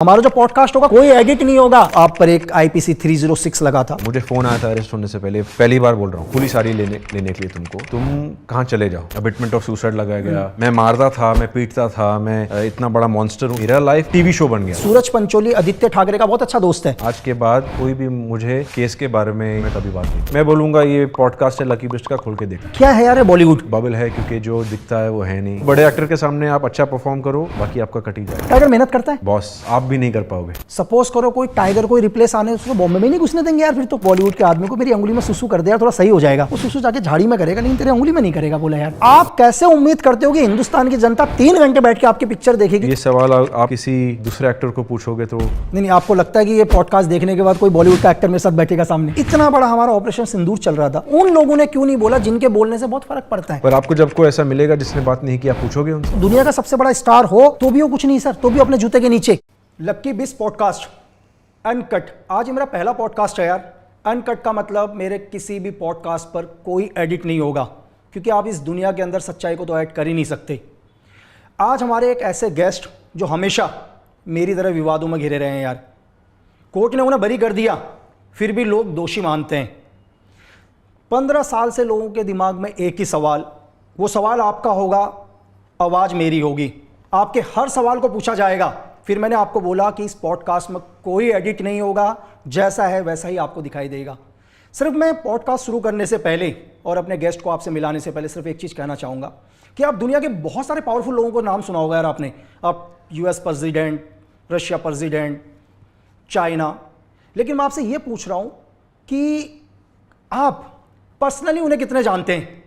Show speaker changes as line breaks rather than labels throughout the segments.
हमारा जो पॉडकास्ट होगा कोई एडिट नहीं होगा। आप पर एक IPC 306 लगा था।
मुझे फोन आया था अरेस्ट होने से पहले, पहली बार बोल रहा हूँ, पुलिस आ रही लेने के लिए तुमको, तुम कहाँ चले जाओ। अबिटमेंट ऑफ सुसाइड लगाया गया, मैं मारता था, मैं पीटता था, मैं इतना बड़ा मॉन्स्टर हूँ। मेरा लाइफ टीवी शो बन गया।
सूरज पंचोली आदित्य ठाकरे का बहुत अच्छा दोस्त है।
आज के बाद कोई भी मुझे केस के बारे में मैं कभी बात नहीं, मैं बोलूंगा ये पॉडकास्ट है लकी बिस्ट का, खोल के देख।
क्या है यार बॉलीवुड
बबल है क्योंकि जो दिखता है वो है नहीं। बड़े एक्टर के सामने आप अच्छा परफॉर्म करो, बाकी आपका कटी जाए।
टाइगर मेहनत करता है
बॉस, आप भी नहीं कर पाओगे।
सपोज करो कोई टाइगर कोई रिप्लेस आने उसको बॉम्बे में नहीं घुसने देंगे यार। फिर तो बॉलीवुड के आदमी को मेरी अंगुली में सुसु कर दे यार, थोड़ा सही हो जाएगा। वो सुसु जाके झाड़ी में करेगा लेकिन तेरे अंगुली में नहीं करेगा। बोला यार आप कैसे उम्मीद करते हो कि हिंदुस्तान की जनता 3 घंटे बैठ के आपकी पिक्चर देखेगी?
ये सवाल आप किसी दूसरे एक्टर को पूछोगे तो
नहीं, आपको लगता है कि ये पॉडकास्ट देखने के बाद कोई बॉलीवुड का एक्टर मेरे साथ बैठेगा सामने? इतना बड़ा हमारा ऑपरेशन सिंदूर चल रहा था, उन लोगों ने क्यों नहीं बोला जिनके बोलने से बहुत फर्क पड़ता है।
पर आपको जब कोई ऐसा मिलेगा जिसने बात नहीं की, आप पूछोगे उनसे।
दुनिया का सबसे बड़ा स्टार हो तो भी वो कुछ नहीं सर, तो भी अपने जूते के नीचे। लक्की बिस पॉडकास्ट अनकट, आज मेरा पहला पॉडकास्ट है यार। अनकट का मतलब मेरे किसी भी पॉडकास्ट पर कोई एडिट नहीं होगा, क्योंकि आप इस दुनिया के अंदर सच्चाई को तो ऐड कर ही नहीं सकते। आज हमारे एक ऐसे गेस्ट जो हमेशा मेरी तरह विवादों में घिरे रहे हैं यार। कोर्ट ने उन्हें बरी कर दिया, फिर भी लोग दोषी मानते हैं। 15 साल से लोगों के दिमाग में एक ही सवाल, वो सवाल आपका होगा, आवाज़ मेरी होगी। आपके हर सवाल को पूछा जाएगा। फिर मैंने आपको बोला कि इस पॉडकास्ट में कोई एडिट नहीं होगा, जैसा है वैसा ही आपको दिखाई देगा। सिर्फ मैं पॉडकास्ट शुरू करने से पहले और अपने गेस्ट को आपसे मिलाने से पहले सिर्फ एक चीज़ कहना चाहूँगा कि आप दुनिया के बहुत सारे पावरफुल लोगों को नाम सुना होगा यार आपने। आप US president, Russia president, China, लेकिन मैं आपसे ये पूछ रहा हूँ कि आप पर्सनली उन्हें कितने जानते हैं?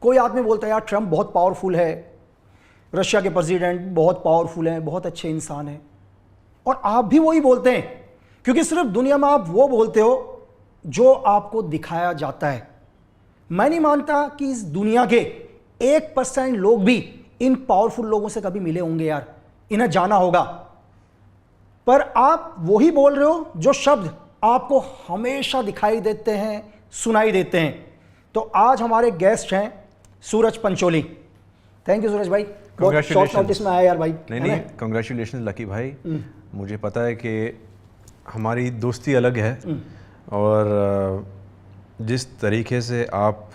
कोई आदमी बोलता है यार ट्रंप बहुत पावरफुल है, रशिया के प्रेसिडेंट बहुत पावरफुल हैं, बहुत अच्छे इंसान हैं, और आप भी वही बोलते हैं, क्योंकि सिर्फ दुनिया में आप वो बोलते हो जो आपको दिखाया जाता है। मैं नहीं मानता कि इस दुनिया के 1% लोग भी इन पावरफुल लोगों से कभी मिले होंगे यार, इन्हें जाना होगा। पर आप वही बोल रहे हो जो शब्द आपको हमेशा दिखाई देते हैं, सुनाई देते हैं। तो आज हमारे गेस्ट हैं सूरज पंचोली। थैंक यू सूरज भाई, बहुत शॉर्ट नोटिस में आया यार भाई।
नहीं, कंग्रेचुलेशन लकी भाई। मुझे पता है कि हमारी दोस्ती अलग है, और जिस तरीके से आप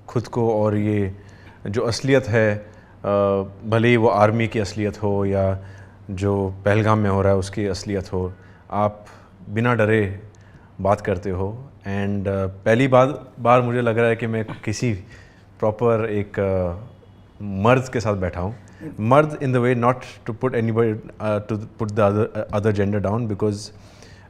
खुद को, और ये जो असलियत है, भले ही वो आर्मी की असलियत हो या जो पहलगाम में हो रहा है उसकी असलियत हो, आप बिना डरे बात करते हो। एंड पहली बार मुझे लग रहा है कि मैं किसी प्रॉपर एक मर्द के साथ बैठा हूँ। मर्द in the way not to put anybody to put the other gender down, because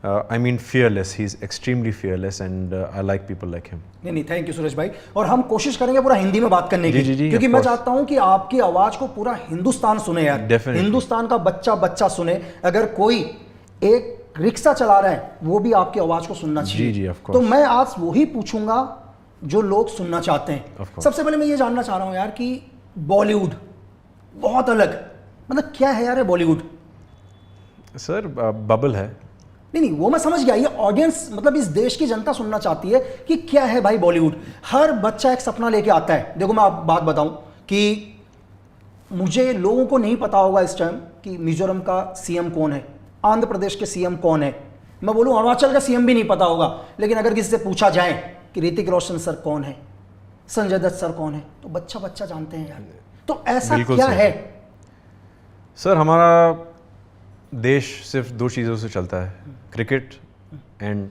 I mean fearless, he's extremely fearless and I like people like him.
नहीं, थैंक यू सूरज भाई। और हम कोशिश करेंगे पूरा हिंदी में बात करने की,
जी,
क्योंकि मैं चाहता हूं कि आपकी आवाज को पूरा हिंदुस्तान सुने यार।
Definitely.
हिंदुस्तान का बच्चा सुने। अगर कोई एक रिक्शा चला रहा है वो भी आपकी आवाज को सुनना चाहिए।
जी, of course.
तो मैं आज वही पूछूंगा जो लोग सुनना चाहते हैं। सबसे पहले मैं ये जानना चाह रहा हूँ यार कि बॉलीवुड बहुत अलग, मतलब क्या है यार बॉलीवुड?
सर बबल है।
नहीं, वो मैं समझ गया। ये ऑडियंस, मतलब इस देश की जनता सुनना चाहती है कि क्या है भाई बॉलीवुड। हर बच्चा एक सपना लेके आता है। देखो मैं आप बात बताऊं कि मुझे लोगों को नहीं पता होगा इस टाइम कि मिजोरम का CM कौन है, आंध्र प्रदेश के CM कौन है। मैं बोलूं अरुणाचल का CM भी नहीं पता होगा, लेकिन अगर किसी से पूछा जाए कि ऋतिक रोशन सर कौन है, संजय दत्त सर कौन है, तो बच्चा जानते हैं यार। तो ऐसा क्या है?
सर हमारा देश सिर्फ 2 चीज़ों से चलता है, क्रिकेट एंड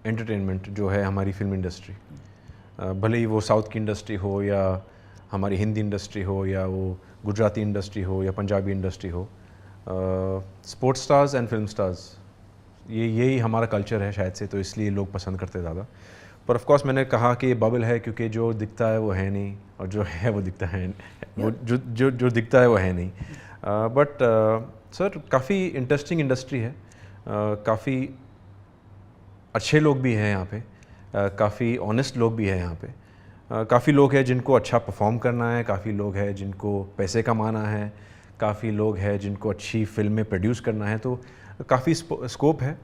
एंटरटेनमेंट, जो है हमारी फिल्म इंडस्ट्री। भले ही वो साउथ की इंडस्ट्री हो या हमारी हिंदी इंडस्ट्री हो या वो गुजराती इंडस्ट्री हो या पंजाबी इंडस्ट्री हो, sports stars and film stars, यही हमारा कल्चर है शायद से, तो इसलिए लोग पसंद करते ज़्यादा। पर ऑफ कोर्स मैंने कहा कि बबल है क्योंकि जो दिखता है वो है नहीं, और जो है वो दिखता है, वो जो दिखता है वो है नहीं। बट सर काफ़ी इंटरेस्टिंग इंडस्ट्री है, काफ़ी अच्छे लोग भी हैं यहाँ पे, काफ़ी ऑनेस्ट लोग भी हैं यहाँ पे, काफ़ी लोग हैं जिनको अच्छा परफॉर्म करना है, काफ़ी लोग हैं जिनको पैसे कमाना है, काफ़ी लोग हैं जिनको अच्छी फिल्में प्रोड्यूस करना है। तो काफ़ी स्कोप है।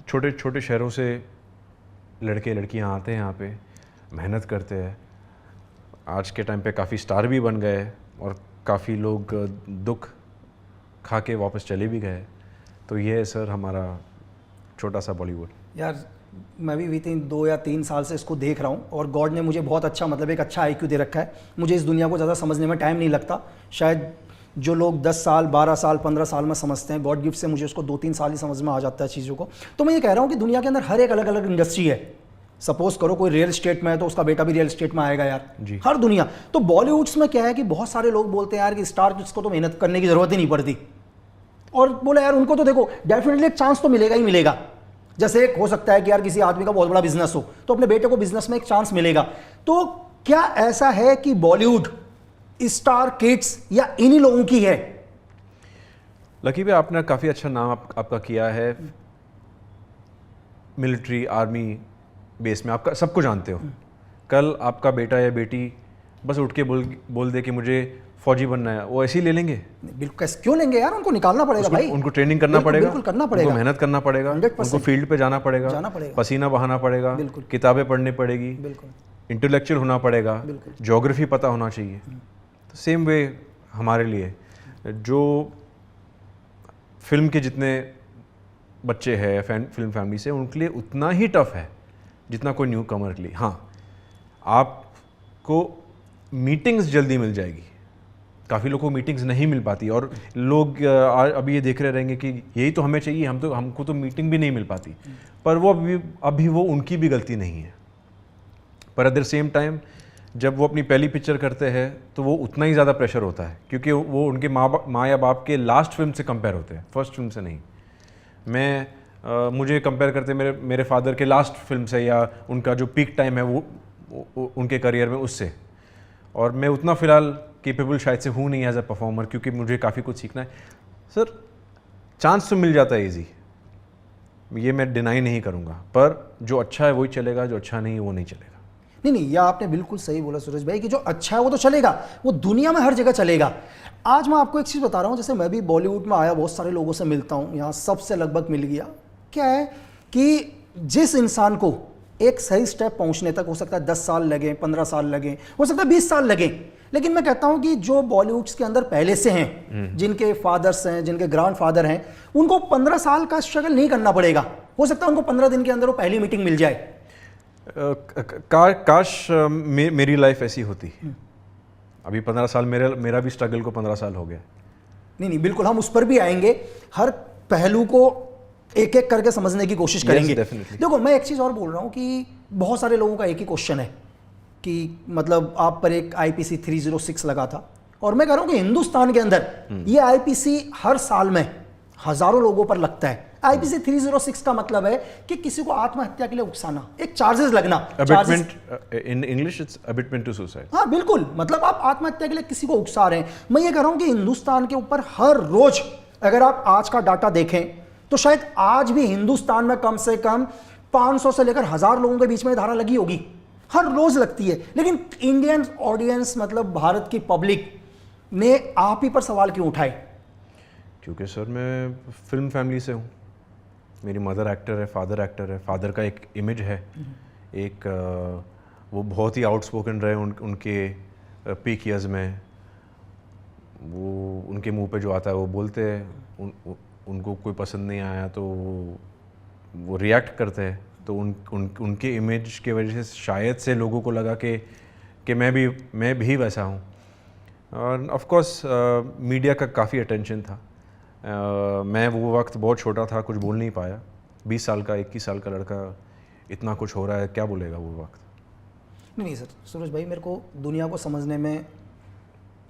छोटे छोटे शहरों से लड़के लड़कियाँ आते हैं यहाँ पे, मेहनत करते हैं, आज के टाइम पे काफ़ी स्टार भी बन गए, और काफ़ी लोग दुख खा के वापस चले भी गए। तो ये है सर हमारा छोटा सा बॉलीवुड।
यार मैं भी विथिन 2 या 3 साल से इसको देख रहा हूँ और गॉड ने मुझे बहुत अच्छा मतलब एक अच्छा IQ दे रखा है। मुझे इस दुनिया को ज़्यादा समझने में टाइम नहीं लगता। शायद जो लोग 10 साल 12 साल 15 साल में समझते हैं, गॉड गिफ्ट से मुझे उसको 2-3 साल ही समझ में आ जाता है चीज़ों को। तो मैं ये कह रहा हूँ कि दुनिया के अंदर हर एक अलग अलग इंडस्ट्री है। सपोज करो कोई रियल एस्टेट में है तो उसका बेटा भी रियल एस्टेट में आएगा यार
जी।
हर दुनिया। तो बॉलीवुड्स में क्या है कि बहुत सारे लोग बोलते हैं यार कि स्टार किड्स को तो मेहनत करने की ज़रूरत ही नहीं पड़ती, और बोले यार उनको तो देखो डेफिनेटली एक चांस तो मिलेगा ही मिलेगा। जैसे एक हो सकता है कि यार किसी आदमी का बहुत बड़ा बिजनेस हो तो अपने बेटे को बिजनेस में एक चांस मिलेगा। तो क्या ऐसा है कि बॉलीवुड स्टार किड्स या इन्हीं लोगों की है?
लकी भाई आपने काफ़ी अच्छा नाम आपका किया है, मिलिट्री आर्मी बेस में आपका सबको जानते हो। कल आपका बेटा या बेटी बस उठ के बोल दे कि मुझे फौजी बनना है, वो ऐसे ही ले लेंगे?
बिल्कुल, क्यों लेंगे यार, उनको निकालना पड़ेगा भाई,
उनको ट्रेनिंग करना पड़ेगा,
बिल्कुल करना पड़ेगा,
उनको मेहनत करना पड़ेगा,
100%
उनको फील्ड पे जाना पड़ेगा, पसीना बहाना पड़ेगा, किताबें पढ़नी पड़ेगी, इंटेलेक्चुअल होना पड़ेगा, ज्योग्राफी पता होना चाहिए। तो सेम वे हमारे लिए जो फिल्म के जितने बच्चे हैं फिल्म फैमिली से, उनके लिए उतना ही टफ है जितना कोई न्यू कमर के लिए। हाँ, आपको मीटिंग्स जल्दी मिल जाएगी, काफ़ी लोगों को मीटिंग्स नहीं मिल पाती, और लोग अभी ये देख रहे रहेंगे कि यही तो हमें चाहिए, हमको तो मीटिंग भी नहीं मिल पाती। पर वो अभी वो उनकी भी गलती नहीं है। पर एट द सेम टाइम जब वो अपनी पहली पिक्चर करते हैं तो वो उतना ही ज़्यादा प्रेशर होता है, क्योंकि वो उनके माँ या बाप के लास्ट फिल्म से कंपेयर होते हैं, फर्स्ट फिल्म से नहीं। मुझे कंपेयर करते मेरे फादर के लास्ट फिल्म से, या उनका जो पीक टाइम है वो उनके करियर में उससे, और मैं उतना फ़िलहाल केपेबल शायद से हूँ नहीं एज अ परफॉर्मर, क्योंकि मुझे काफ़ी कुछ सीखना है। सर चांस तो मिल जाता है इजी, ये मैं डिनाई नहीं करूँगा, पर जो अच्छा है वही चलेगा, जो अच्छा नहीं है वो नहीं चलेगा।
नहीं, यह आपने बिल्कुल सही बोला सूरज भाई कि जो अच्छा है वो तो चलेगा, वो दुनिया में हर जगह चलेगा। आज मैं आपको एक चीज़ बता रहा हूँ, जैसे मैं भी बॉलीवुड में आया, बहुत सारे लोगों से मिलता हूँ, यहाँ सबसे लगभग मिल गया। क्या है कि जिस इंसान को एक सही स्टेप पहुँचने तक हो सकता है 10 साल लगे, 15 साल लगे, हो सकता है 20 साल लगे, लेकिन मैं कहता हूँ कि जो बॉलीवुड्स के अंदर पहले से हैं, जिनके फादर्स हैं, जिनके ग्रैंड फादर हैं, उनको 15 साल का स्ट्रगल नहीं करना पड़ेगा। हो सकता है उनको 15 दिन के अंदर वो पहली मीटिंग मिल जाए।
काश मेरी लाइफ ऐसी होती। अभी 15 साल मेरा भी स्ट्रगल को 15 साल हो गया।
नहीं, बिल्कुल हम उस पर भी आएंगे, हर पहलू को एक एक करके समझने की कोशिश करेंगे। देखो, मैं एक चीज़ और बोल रहा हूँ कि बहुत सारे लोगों का एक ही क्वेश्चन है कि मतलब आप पर एक IPC 306 लगा था, और मैं कह रहा हूँ कि हिंदुस्तान के अंदर ये IPC हर साल में हज़ारों लोगों पर लगता है। IPC 306 का मतलब है कि किसी को आत्महत्या के लिए उकसाना, एक चार्जेस लगना।
In English it's abetment to suicide.
हाँ बिल्कुल, मतलब आप आत्महत्या के लिए किसी को उकसा रहे हैं। मैं ये कह रहा हूँ कि हिंदुस्तान के ऊपर हर रोज, अगर आप आज का डाटा देखें तो शायद आज भी हिंदुस्तान में कम से कम 500 से लेकर 1000 लोगों के बीच में धारा लगी होगी, हर रोज लगती है। लेकिन इंडियन ऑडियंस, मतलब भारत की पब्लिक ने आप ही पर सवाल क्यों उठाए?
क्योंकि सर मैं फिल्म फैमिली से हूँ, मेरी मदर एक्टर है, फादर एक्टर है, फादर का एक इमेज है, एक वो बहुत ही आउटस्पोकन रहे उनके पीक ईयर्स में, वो उनके मुंह पे जो आता है वो बोलते हैं, उनको कोई पसंद नहीं आया तो वो रिएक्ट करते हैं। तो उनके इमेज के वजह से शायद से लोगों को लगा कि मैं भी वैसा हूँ। और ऑफ कोर्स मीडिया का काफ़ी अटेंशन था। मैं वो वक्त बहुत छोटा था, कुछ बोल नहीं पाया। 20 साल का 21 साल का लड़का, इतना कुछ हो रहा है, क्या बोलेगा वो वक्त?
नहीं सर, सूरज भाई, मेरे को दुनिया को समझने में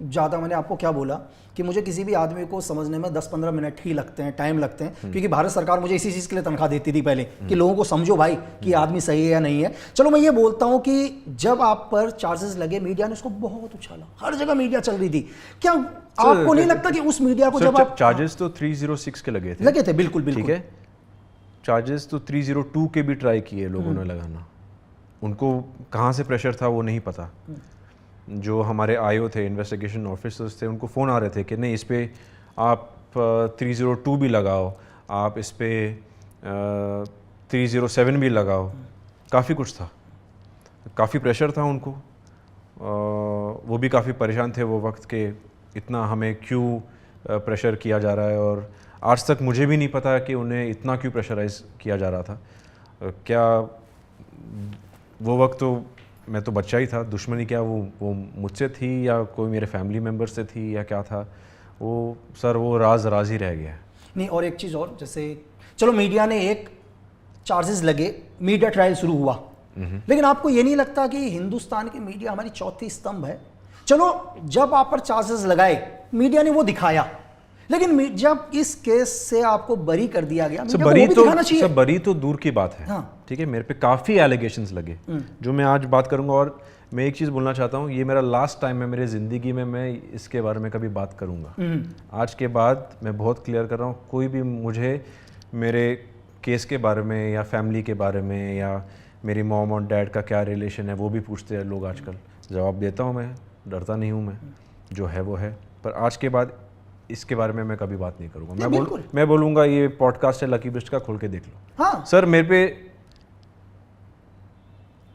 ज़्यादा, मैंने आपको क्या बोला कि मुझे किसी भी आदमी को समझने में 10-15 मिनट ही लगते हैं, टाइम लगते हैं, क्योंकि भारत सरकार मुझे इसी चीज़ के लिए तनख्वाह देती थी पहले कि लोगों को समझो भाई कि आदमी सही है या नहीं है। चलो, मैं ये बोलता हूँ कि जब आप पर चार्जेस लगे, मीडिया ने उसको बहुत उछाला, हर जगह मीडिया चल रही थी। क्या आपको नहीं लगता कि उस मीडिया को जब आप
चार्जेस तो 306 के लगे थे,
बिल्कुल
ठीक है, चार्जेस तो 302 के भी ट्राई किए लोगों ने लगाना, उनको कहाँ से प्रेशर था वो नहीं पता। जो हमारे आईओ थे, इन्वेस्टिगेशन ऑफिसर्स थे, उनको फ़ोन आ रहे थे कि नहीं, इस पर आप 302 भी लगाओ, आप इस पर 307 भी लगाओ, काफ़ी कुछ था, काफ़ी प्रेशर था उनको। वो भी काफ़ी परेशान थे वो वक्त के, इतना हमें क्यों प्रेशर किया जा रहा है, और आज तक मुझे भी नहीं पता कि उन्हें इतना क्यों प्रेशराइज किया जा रहा था। क्या वो वक्त तो मैं तो बच्चा ही था, दुश्मनी क्या वो मुझसे थी या कोई मेरे फैमिली मेम्बर से थी या क्या था, वो सर वो राज ही रह गया है।
नहीं, और एक चीज़ और, जैसे चलो मीडिया ने एक चार्जेस लगे, मीडिया ट्रायल शुरू हुआ, लेकिन आपको ये नहीं लगता कि हिंदुस्तान की मीडिया हमारी चौथी स्तंभ है? चलो जब आप पर चार्जेस लगाए मीडिया ने वो दिखाया, लेकिन जब इस केस से आपको बरी कर दिया गया, मीडिया को वो भी दिखाना चाहिए।
सब बरी तो दूर की बात है।
हाँ।
ठीक है, मेरे पे काफ़ी एलिगेशंस लगे जो मैं आज बात करूंगा। और मैं एक चीज़ बोलना चाहता हूँ, ये मेरा लास्ट टाइम है मेरे ज़िंदगी में मैं इसके बारे में कभी बात करूँगा। आज के बाद मैं बहुत क्लियर कर रहा हूँ, कोई भी मुझे मेरे केस के बारे में या फैमिली के बारे में या मेरी मॉम और डैड का क्या रिलेशन है वो भी पूछते हैं लोग आजकल। जवाब देता हूँ, मैं डरता नहीं हूँ, मैं जो है वो है। पर आज के बाद इसके बारे में मैं कभी बात नहीं करूँगा। मैं बोलूँगा ये पॉडकास्ट है लकी बिस्ट का, खोल के देख लो।
हाँ।
सर मेरे पे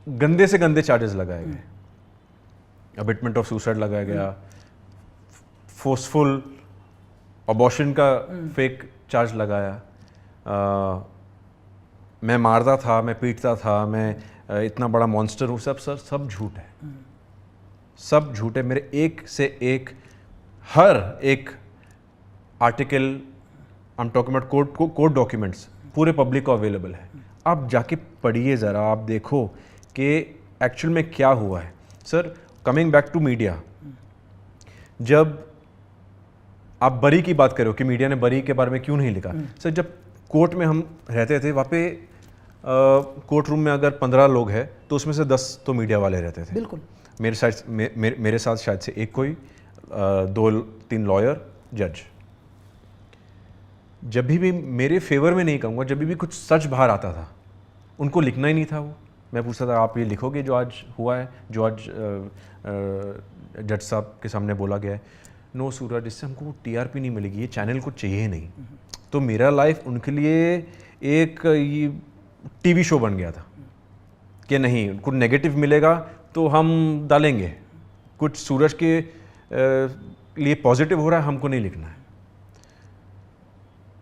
गंदे से गंदे चार्जेस लगाए गए, अबिटमेंट ऑफ सुसाइड लगाया गया, फोर्सफुल अबॉर्शन का फेक चार्ज लगाया, मैं मारता था, मैं पीटता था, मैं इतना बड़ा मॉन्स्टर हूँ, सब झूठ है, सब झूठ है। मेरे एक से एक हर एक article, I am talking about court documents, पूरे पब्लिक को अवेलेबल है। आप जाके पढ़िए ज़रा, आप देखो कि एक्चुअल में क्या हुआ है। Sir coming back to media, जब आप बरी की बात करो कि मीडिया ने बरी के बारे में क्यों नहीं लिखा, सर जब कोर्ट में हम रहते थे वहाँ पे कोर्ट रूम में अगर 15 लोग हैं तो उसमें से 10 तो मीडिया वाले रहते थे।
बिल्कुल।
मेरे साथ शायद से एक कोई 2-3 लॉयर, जज। जब भी मेरे फेवर में नहीं कहूँगा, जब भी कुछ सच बाहर आता था उनको लिखना ही नहीं था। वो मैं पूछता था आप ये लिखोगे जो आज हुआ है, जो आज जज साहब के सामने बोला गया है? नो सूरज, इससे हमको टीआरपी नहीं मिलेगी, ये चैनल को चाहिए नहीं। तो मेरा लाइफ उनके लिए एक ये टीवी शो बन गया था कि नहीं, कुछ नेगेटिव मिलेगा तो हम डालेंगे, कुछ सूरज के लिए पॉजिटिव हो रहा है हमको नहीं लिखना है।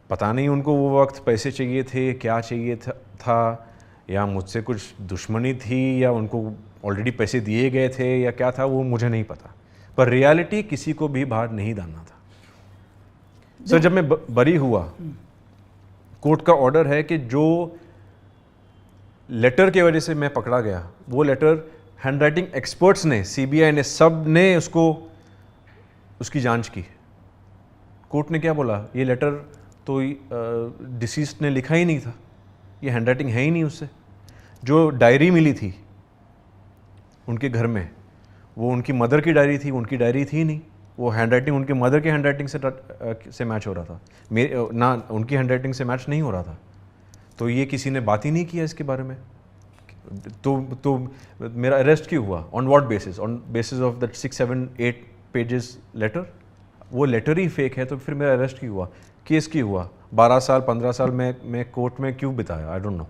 पता नहीं उनको वो वक्त पैसे चाहिए थे, क्या चाहिए था, या मुझसे कुछ दुश्मनी थी, या उनको ऑलरेडी पैसे दिए गए थे, या क्या था वो मुझे नहीं पता। पर रियलिटी किसी को भी बाहर नहीं डालना था। सर जब मैं बरी हुआ, कोर्ट का ऑर्डर है कि जो लेटर की वजह से मैं पकड़ा गया, वो लेटर हैंडराइटिंग एक्सपर्ट्स ने, सीबीआई ने, सब ने उसकी जांच की। कोर्ट ने क्या बोला, ये लेटर तो डिसीज्ड ने लिखा ही नहीं था, ये हैंडराइटिंग है ही नहीं उससे। जो डायरी मिली थी उनके घर में, वो उनकी मदर की डायरी थी, उनकी डायरी थी नहीं। वो हैंडराइटिंग उनके मदर के हैंडराइटिंग से मैच हो रहा था, मेरे ना उनकी हैंडराइटिंग से मैच नहीं हो रहा था। तो ये किसी ने बात ही नहीं किया इसके बारे में। तो मेरा अरेस्ट क्यों हुआ? On what basis? On basis of that 6-7-8 pages letter. वो लेटर ही फेक है तो फिर मेरा अरेस्ट क्यों हुआ? केस क्यों हुआ? 12 साल 15 साल मैं कोर्ट में क्यों बिताया? I don't know.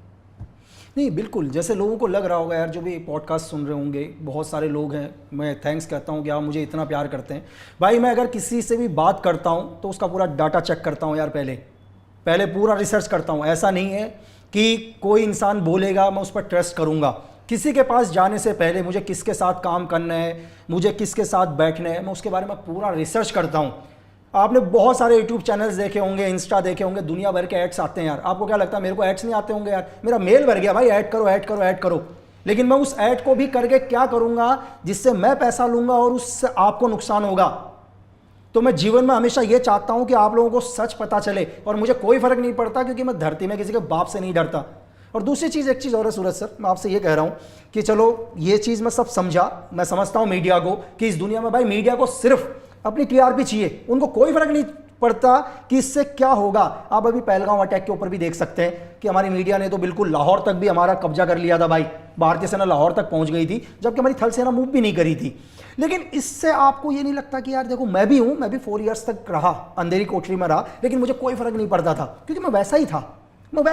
नहीं बिल्कुल, जैसे लोगों को लग रहा होगा यार, जो भी पॉडकास्ट सुन रहे होंगे, बहुत सारे लोग हैं, मैं थैंक्स कहता हूँ कि आप मुझे इतना प्यार करते हैं। भाई मैं अगर किसी से भी बात करता हूँ तो उसका पूरा डाटा चेक करता हूँ यार, पहले पूरा रिसर्च करता हूँ। ऐसा नहीं है कि कोई इंसान बोलेगा मैं उस पर ट्रस्ट करूँगा। किसी के पास जाने से पहले मुझे किसके साथ काम करना है, मुझे किसके साथ बैठना है, मैं उसके बारे में पूरा रिसर्च करता हूँ। आपने बहुत सारे यूट्यूब चैनल्स देखे होंगे, इंस्टा देखे होंगे, दुनिया भर के एड्स आते हैं यार। आपको क्या लगता है मेरे को एड्स नहीं आते होंगे यार? मेरा मेल भर गया भाई, ऐड करो ऐड करो ऐड करो। लेकिन मैं उस ऐड को भी करके क्या करूँगा जिससे मैं पैसा लूँगा और उससे आपको नुकसान होगा। तो मैं जीवन में हमेशा ये चाहता हूँ कि आप लोगों को सच पता चले, और मुझे कोई फर्क नहीं पड़ता क्योंकि मैं धरती में किसी के बाप से नहीं डरता। और दूसरी चीज़, एक चीज़ और है सूरज सर, मैं आपसे ये कह रहा हूँ कि चलो ये चीज़ मैं सब समझा, मैं समझता हूँ मीडिया को कि इस दुनिया में भाई मीडिया को सिर्फ अपनी टीआरपी चाहिए, उनको कोई फर्क नहीं पड़ता कि इससे क्या होगा। आप अभी पहलगांव अटैक के ऊपर भी देख सकते हैं कि हमारी मीडिया ने तो बिल्कुल लाहौर तक भी हमारा कब्जा कर लिया था भाई, भारतीय सेना लाहौर तक पहुंच गई थी, जबकि हमारी थल सेना मूव भी नहीं करी थी। लेकिन इससे आपको ये नहीं लगता कि यार देखो मैं भी हूं, मैं भी 4 ईयर्स तक रहा, अंधेरी कोठरी में रहा, लेकिन मुझे कोई फर्क नहीं पड़ता था क्योंकि मैं वैसा ही था, मैं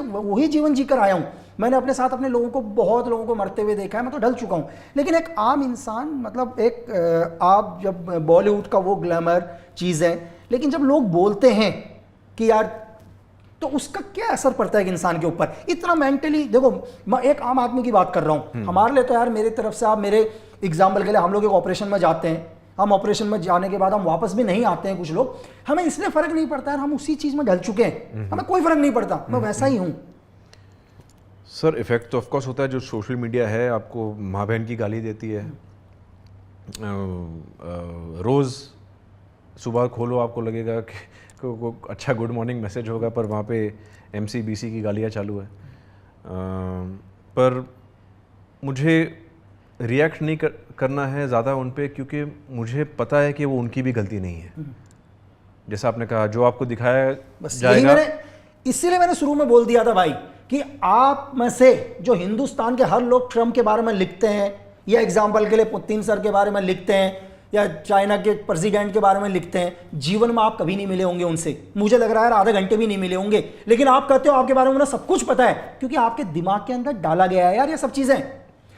वही जीवन जीकर आया हूं। मैंने अपने साथ अपने लोगों को, बहुत लोगों को मरते हुए देखा है, मैं तो ढल चुका हूं। लेकिन एक आम इंसान, मतलब एक आप जब बॉलीवुड का वो ग्लैमर चीज़ है, लेकिन जब लोग बोलते हैं कि यार, तो उसका क्या असर पड़ता है कि इंसान के ऊपर इतना मेंटली। देखो मैं एक आम आदमी की बात कर रहा हूँ, हमारे लिए तो यार मेरी तरफ से, आप मेरे एग्जाम्पल के लिए, हम लोग एक ऑपरेशन में जाते हैं, हम ऑपरेशन में जाने के बाद हम वापस भी नहीं आते हैं कुछ लोग, हमें इसलिए फर्क नहीं पड़ता यार, हम उसी चीज में ढल चुके हैं, हमें कोई फर्क नहीं पड़ता, मैं वैसा ही हूँ।
सर इफेक्ट तो ऑफकोर्स होता है, जो सोशल मीडिया है आपको माँ बहन की गाली देती है, रोज़ सुबह खोलो आपको लगेगा कि को अच्छा गुड मॉर्निंग मैसेज होगा, पर वहाँ पे MCBC की गालियाँ चालू है। पर मुझे रिएक्ट नहीं करना है ज़्यादा उन पे, क्योंकि मुझे पता है कि वो उनकी भी गलती नहीं है। जैसा आपने कहा, जो आपको दिखाया
बस
जाएगा,
इसीलिए मैंने शुरू में बोल दिया था भाई कि आप में से जो हिंदुस्तान के हर लोग ट्रम्प के बारे में लिखते हैं, या एग्जाम्पल के लिए पुतिन सर के बारे में लिखते हैं, या चाइना के प्रेसिडेंट के बारे में लिखते हैं, जीवन में आप कभी नहीं मिले होंगे उनसे, मुझे लग रहा है आधे घंटे भी नहीं मिले होंगे, लेकिन आप कहते हो आपके बारे में उन्हें सब कुछ पता है, क्योंकि आपके दिमाग के अंदर डाला गया है यार ये सब चीजें।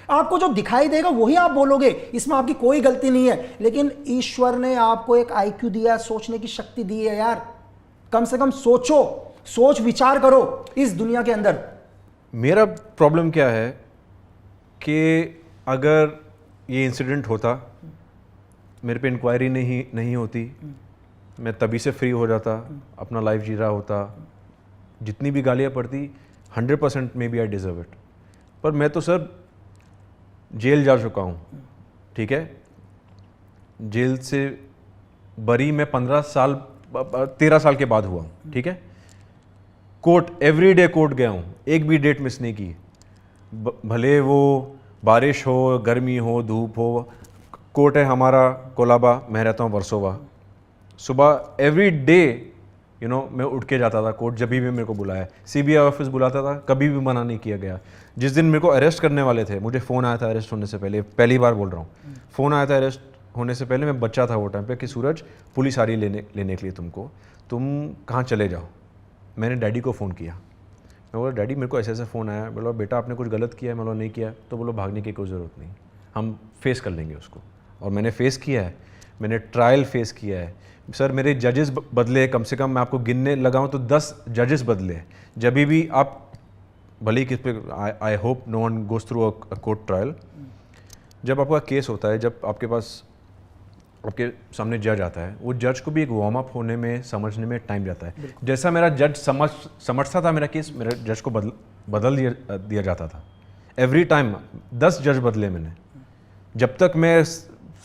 आपको जो दिखाई देगा वही आप बोलोगे, इसमें आपकी कोई गलती नहीं है, लेकिन ईश्वर ने आपको एक IQ दिया, सोचने की शक्ति दी है यार, कम से कम सोचो, सोच विचार करो इस दुनिया के अंदर।
मेरा प्रॉब्लम क्या है कि अगर ये इंसिडेंट होता, मेरे पे इंक्वायरी नहीं होती, मैं तभी से फ्री हो जाता, अपना लाइफ जी रहा होता, जितनी भी गालियाँ पड़ती 100% maybe I deserve it. पर मैं तो सर जेल जा चुका हूँ, ठीक है, जेल से बरी मैं 13 साल के बाद हुआ हूँ, ठीक है। कोर्ट, एवरीडे कोर्ट गया हूँ, एक भी डेट मिस नहीं की, भले वो बारिश हो, गर्मी हो, धूप हो। कोर्ट है हमारा कोलाबा, मैं रहता हूँ वर्सोवा। सुबह एवरी डे मैं उठ के जाता था कोर्ट, जब भी मेरे को बुलाया, CBI ऑफिस बुलाता था, कभी भी मना नहीं किया गया। जिस दिन मेरे को अरेस्ट करने वाले थे, मुझे फ़ोन आया था अरेस्ट होने से पहले, पहली बार बोल रहा हूँ, फ़ोन आया था अरेस्ट होने से पहले, मैं बच्चा था वो टाइम पे, कि सूरज पुलिस आ रही लेने के लिए तुमको, तुम कहाँ चले जाओ। मैंने डैडी को फ़ोन किया, मैं बोला डैडी मेरे को ऐसे फ़ोन आया। बोला बेटा आपने कुछ गलत किया है? मैं बोला नहीं किया। तो बोलो भागने की कोई ज़रूरत नहीं, हम फेस कर लेंगे उसको। और मैंने फेस किया है, मैंने ट्रायल फेस किया है सर। मेरे जजेस बदले, कम से कम मैं आपको गिनने लगाऊं तो 10 जजेस बदले। जब भी आप भले ही किस पे, I hope no one goes through a court trial, जब आपका केस होता है, जब आपके पास आपके सामने जज आता है, वो जज को भी एक वार्म अप होने में, समझने में टाइम जाता है। जैसा मेरा जज समझता था मेरा केस, मेरे जज को बदल दिया जाता था। एवरी टाइम 10 जज बदले मैंने। जब तक मैं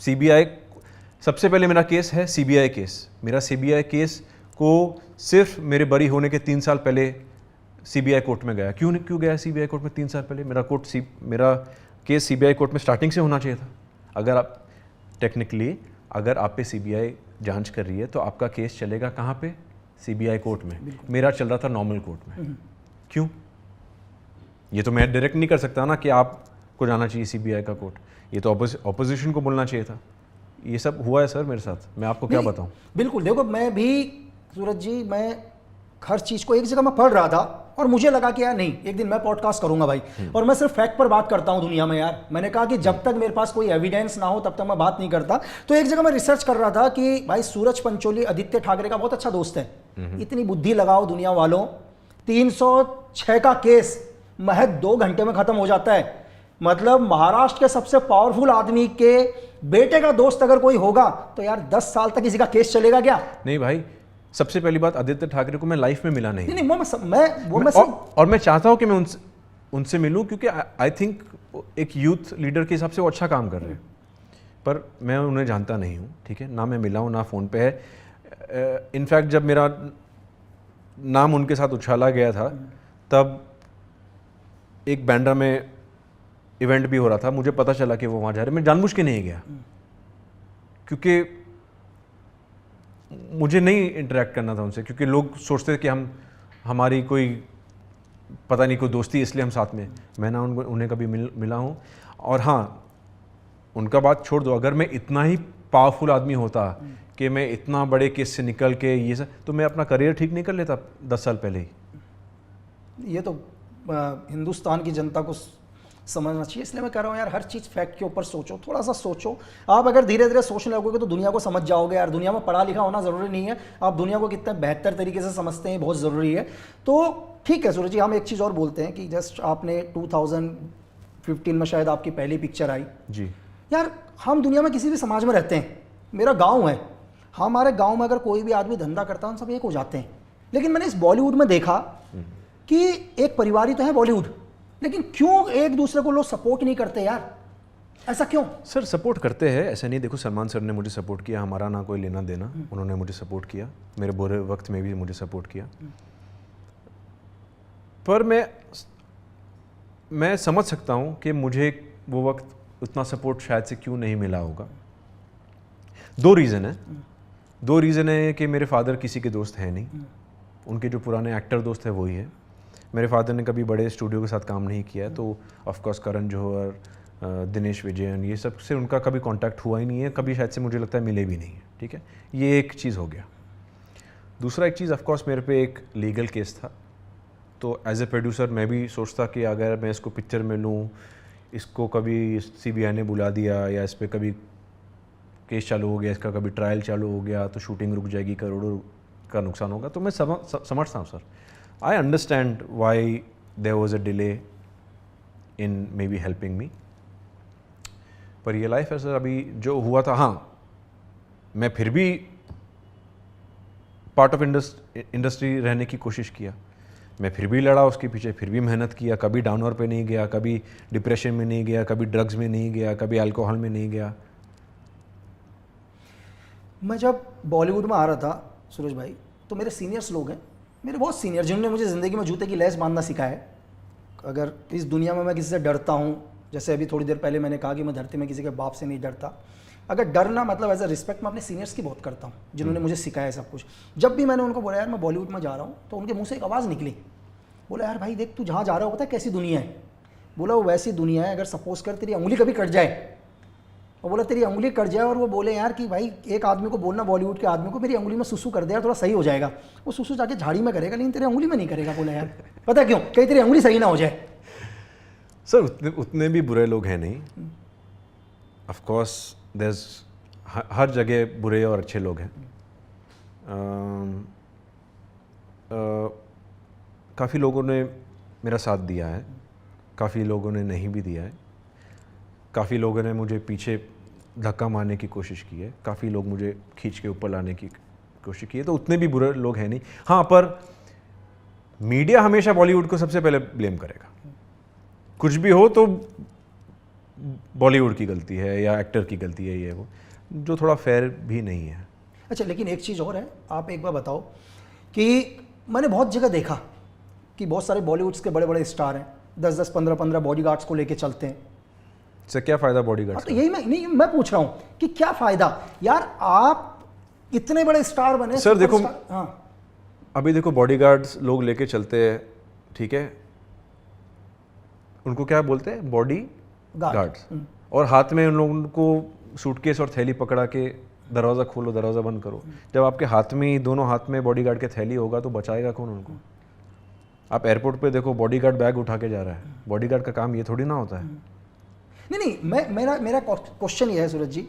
CBI, सबसे पहले मेरा केस है CBI केस। मेरा CBI केस को सिर्फ मेरे बरी होने के 3 साल पहले CBI कोर्ट में गया। क्यों गया CBI कोर्ट में 3 साल पहले? मेरा केस CBI कोर्ट में स्टार्टिंग से होना चाहिए था। अगर आप टेक्निकली, अगर आप पे CBI जांच कर रही है तो आपका केस चलेगा कहाँ पे? CBI कोर्ट में। मेरा चल रहा था नॉर्मल कोर्ट में। क्यों? ये तो मैं डायरेक्ट नहीं कर सकता ना कि आपको जाना चाहिए CBI का कोर्ट, ये तो ऑपोजिशन को बोलना चाहिए था। ये सब हुआ है सर मेरे साथ, मैं आपको क्या बताऊं।
बिल्कुल, देखो मैं भी सूरज जी, मैं हर चीज़ को एक जगह मैं पढ़ रहा था और मुझे लगा कि यार नहीं, एक दिन मैं पॉडकास्ट करूंगा भाई, और मैं सिर्फ फैक्ट पर बात करता हूं दुनिया में यार। मैंने कहा कि जब तक मेरे पास कोई एविडेंस ना हो तब तक मैं बात नहीं करता। तो एक जगह मैं रिसर्च कर रहा था कि भाई सूरज पंचोली आदित्य ठाकरे का बहुत अच्छा दोस्त है। इतनी बुद्धि लगाओ दुनिया वालों, 306 का केस महज 2 घंटे में खत्म हो जाता है। मतलब महाराष्ट्र के सबसे पावरफुल आदमी के बेटे का दोस्त अगर कोई होगा तो यार 10 साल तक किसी का केस चलेगा क्या?
नहीं भाई, सबसे पहली बात, आदित्य ठाकरे को मैं लाइफ में मिला नहीं।
और
मैं चाहता हूं कि मैं उनसे मिलूं, क्योंकि आई थिंक एक यूथ लीडर के हिसाब से वो अच्छा काम कर रहे हैं, पर मैं उन्हें जानता नहीं हूं, ठीक है ना, मैं मिला हूं ना फ़ोन पे है। इनफैक्ट जब मेरा नाम उनके साथ उछाला गया था, तब एक बैंड्रा में इवेंट भी हो रहा था, मुझे पता चला कि वो वहाँ जा रहे, मैं जानबूझ के नहीं गया, क्योंकि मुझे नहीं इंटरेक्ट करना था उनसे, क्योंकि लोग सोचते थे कि हमारी कोई पता नहीं कोई दोस्ती, इसलिए हम साथ में। मैं ना उन्हें कभी मिला हूँ। और हाँ, उनका बात छोड़ दो, अगर मैं इतना ही पावरफुल आदमी होता कि मैं इतना बड़े केस से निकल के ये सब, तो मैं अपना करियर ठीक नहीं कर लेता 10 साल पहले ही।
ये तो हिंदुस्तान की जनता को समझना चाहिए। इसलिए मैं कह रहा हूँ यार, हर चीज़ फैक्ट के ऊपर सोचो, थोड़ा सा सोचो। आप अगर धीरे धीरे सोचने लगोगे तो दुनिया को समझ जाओगे यार। दुनिया में पढ़ा लिखा होना ज़रूरी नहीं है, आप दुनिया को कितने बेहतर तरीके से समझते हैं बहुत ज़रूरी है। तो ठीक है सूरज जी, हम एक चीज़ और बोलते हैं कि जस्ट आपने 2015 में शायद आपकी पहली पिक्चर आई
जी।
यार। हम दुनिया में किसी भी समाज में रहते हैं, मेरा गाँव है, हमारे गाँव में अगर कोई भी आदमी धंधा करता है हम सब एक हो जाते हैं। लेकिन मैंने इस बॉलीवुड में देखा कि एक परिवार ही तो है बॉलीवुड, लेकिन क्यों एक दूसरे को लोग सपोर्ट नहीं करते यार, ऐसा क्यों?
सर सपोर्ट करते हैं, ऐसा नहीं। देखो सलमान सर ने मुझे सपोर्ट किया, हमारा ना कोई लेना देना, उन्होंने मुझे सपोर्ट किया, मेरे बुरे वक्त में भी मुझे सपोर्ट किया। पर मैं समझ सकता हूँ कि मुझे वो वक्त उतना सपोर्ट शायद से क्यों नहीं मिला होगा। दो रीज़न है कि मेरे फादर किसी के दोस्त हैं नहीं, उनके जो पुराने एक्टर दोस्त हैं वही है। मेरे फादर ने कभी बड़े स्टूडियो के साथ काम नहीं किया है, तो ऑफकोर्स करण जौहर, दिनेश विजयन, ये सब से उनका कभी कांटेक्ट हुआ ही नहीं है, कभी शायद से मुझे लगता है मिले भी नहीं है। ठीक है, ये एक चीज़ हो गया। दूसरा एक चीज़, ऑफकोर्स मेरे पे एक लीगल केस था, तो एज ए प्रोड्यूसर मैं भी सोचता कि अगर मैं इसको पिक्चर में लूँ, इसको कभी CBI ने बुला दिया या इस पर कभी केस चालू हो गया, इसका कभी ट्रायल चालू हो गया तो शूटिंग रुक जाएगी, करोड़ों का नुकसान होगा। तो मैं समझता हूँ sir, I understand why there was a delay in maybe helping me, पर ये लाइफ है सर। अभी जो हुआ था, हाँ मैं फिर भी पार्ट ऑफ इंडस्ट्री रहने की कोशिश किया, मैं फिर भी लड़ा उसके पीछे, फिर भी मेहनत किया, कभी डाउनर पे नहीं गया, कभी डिप्रेशन में नहीं गया, कभी ड्रग्स में नहीं गया, कभी अल्कोहल में नहीं गया।
मैं जब बॉलीवुड में आ रहा था सूरज भाई, तो मेरे सीनियर्स लोग हैं, मेरे बहुत सीनियर, जिन्होंने मुझे ज़िंदगी में जूते की लेस बांधना सिखाया है। अगर इस दुनिया में मैं किसी से डरता हूँ, जैसे अभी थोड़ी देर पहले मैंने कहा कि मैं धरती में किसी के बाप से नहीं डरता, अगर डरना मतलब एज अ रिस्पेक्ट मैं अपने सीनियर्स की बहुत करता हूँ, जिन्होंने मुझे सिखाया है सब कुछ। जब भी मैंने उनको बोला यार मैं बॉलीवुड में जा रहा हूँ, तो उनके मुँह से एक आवाज़ निकली, बोला यार भाई देख, तू जहाँ जा रहा हो पता है कैसी दुनिया है? बोला वो वैसी दुनिया है, अगर सपोज कर तेरी उंगली कभी कट जाए, और बोला तेरी उंगली कट जाए और वो बोले यार कि भाई एक आदमी को बोलना, बॉलीवुड के आदमी को, मेरी उंगली में सुसु कर दे यार, थोड़ा सही हो जाएगा। वो सुसु जाके झाड़ी में करेगा, लेकिन तेरी उंगली में नहीं करेगा। बोला यार पता क्यों? कहीं तेरी उंगली सही ना हो जाए।
सर उतने भी बुरे लोग हैं नहीं, ऑफ कोर्स देयर हर जगह बुरे और अच्छे लोग हैं। काफ़ी लोगों ने मेरा साथ दिया है, काफ़ी लोगों ने नहीं भी दिया है, काफ़ी लोगों ने मुझे पीछे धक्का मारने की कोशिश की है, काफ़ी लोग मुझे खींच के ऊपर लाने की कोशिश की है, तो उतने भी बुरे लोग हैं नहीं। हाँ, पर मीडिया हमेशा बॉलीवुड को सबसे पहले ब्लेम करेगा, कुछ भी हो तो बॉलीवुड की गलती है या एक्टर की गलती है, ये वो, जो थोड़ा फेयर भी नहीं है।
अच्छा, लेकिन एक चीज़ और है, आप एक बार बताओ कि मैंने बहुत जगह देखा कि बहुत सारे बॉलीवुड्स के बड़े बड़े स्टार हैं, 10-10, 15-15 बॉडीगार्ड्स को लेके चलते हैं।
इससे क्या फ़ायदा बॉडीगार्ड्स
तो यही मैं पूछ रहा हूँ कि क्या फ़ायदा यार, आप इतने बड़े स्टार बने।
सर देखो,
हाँ
अभी देखो बॉडीगार्ड्स लोग लेके चलते हैं, ठीक है, उनको क्या बोलते हैं? Body guards. और हाथ में उन लोगों को सूटकेस और थैली पकड़ा के दरवाज़ा खोलो, दरवाज़ा बंद करो। जब आपके हाथ में ही, दोनों हाथ में बॉडीगार्ड के थैली होगा तो बचाएगा कौन उनको? आप एयरपोर्ट पे देखो, बॉडीगार्ड बैग उठा के जा रहा है, बॉडीगार्ड का काम ये थोड़ी ना होता है।
नहीं, मेरा क्वेश्चन ये है सूरज जी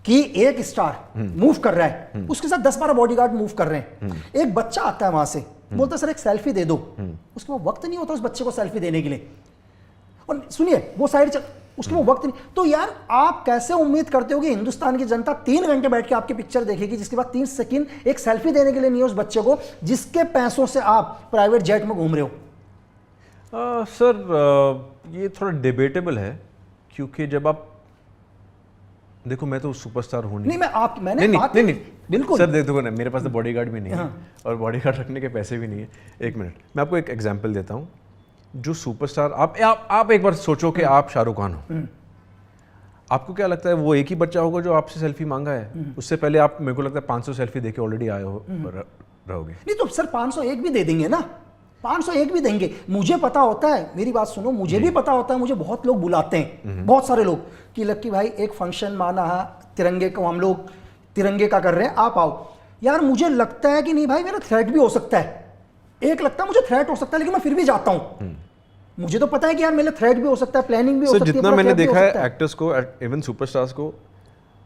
कि एक स्टार मूव कर रहा है, उसके साथ 10-12 बॉडीगार्ड मूव कर रहे हैं, एक बच्चा आता है वहां से, बोलता है सर एक सेल्फी दे दो, उसके वो वक्त नहीं होता उस बच्चे को सेल्फी देने के लिए, और सुनिए वो साइड चल, उसके वो वक्त नहीं। तो यार आप कैसे उम्मीद करते हो कि हिंदुस्तान की जनता 3 घंटे बैठ के आपकी पिक्चर देखेगी, जिसके बाद 3 सेकंड एक सेल्फी देने के लिए नहीं है उस बच्चे को, जिसके पैसों से आप प्राइवेट जेट में घूम रहे हो?
सर ये थोड़ा डिबेटेबल है, क्योंकि जब आप देखो, मैं तो सुपरस्टार हूँ नहीं,
मैंने नहीं, बिल्कुल
सर देखो ना, मेरे पास तो बॉडीगार्ड भी नहीं है और बॉडीगार्ड रखने के पैसे भी नहीं है। एक मिनट, मैं आपको एक एग्जांपल देता हूँ। जो सुपरस्टार, आप एक बार सोचो कि आप शाहरुख खान हो, आपको क्या लगता है वो एक ही बच्चा होगा जो आपसे सेल्फी मांगा है? उससे पहले आप, मेरे को लगता है 500 सेल्फी देके ऑलरेडी आए हो रहोगे।
नहीं तो सर 501 भी दे देंगे ना, 501 भी देंगे। मुझे पता होता है, मेरी बात सुनो, मुझे भी पता होता है, मुझे बहुत लोग बुलाते हैं, बहुत सारे लोग, कि लक्की भाई एक फंक्शन माना है तिरंगे को, हम लोग तिरंगे का कर रहे हैं, आप आओ। यार मुझे लगता है कि नहीं भाई, मेरा थ्रेट भी हो सकता है, एक लगता है मुझे थ्रेट हो सकता है, लेकिन मैं फिर भी जाता हूं। मुझे तो पता है कि यार मेरे थ्रेट भी हो सकता है, प्लानिंग भी हो
सर
सकती है,
जितना
पूरा
मैंने
trap भी हो
देखा है
सकता
एक्टर्स को, इवन सुपरस्टार्स को,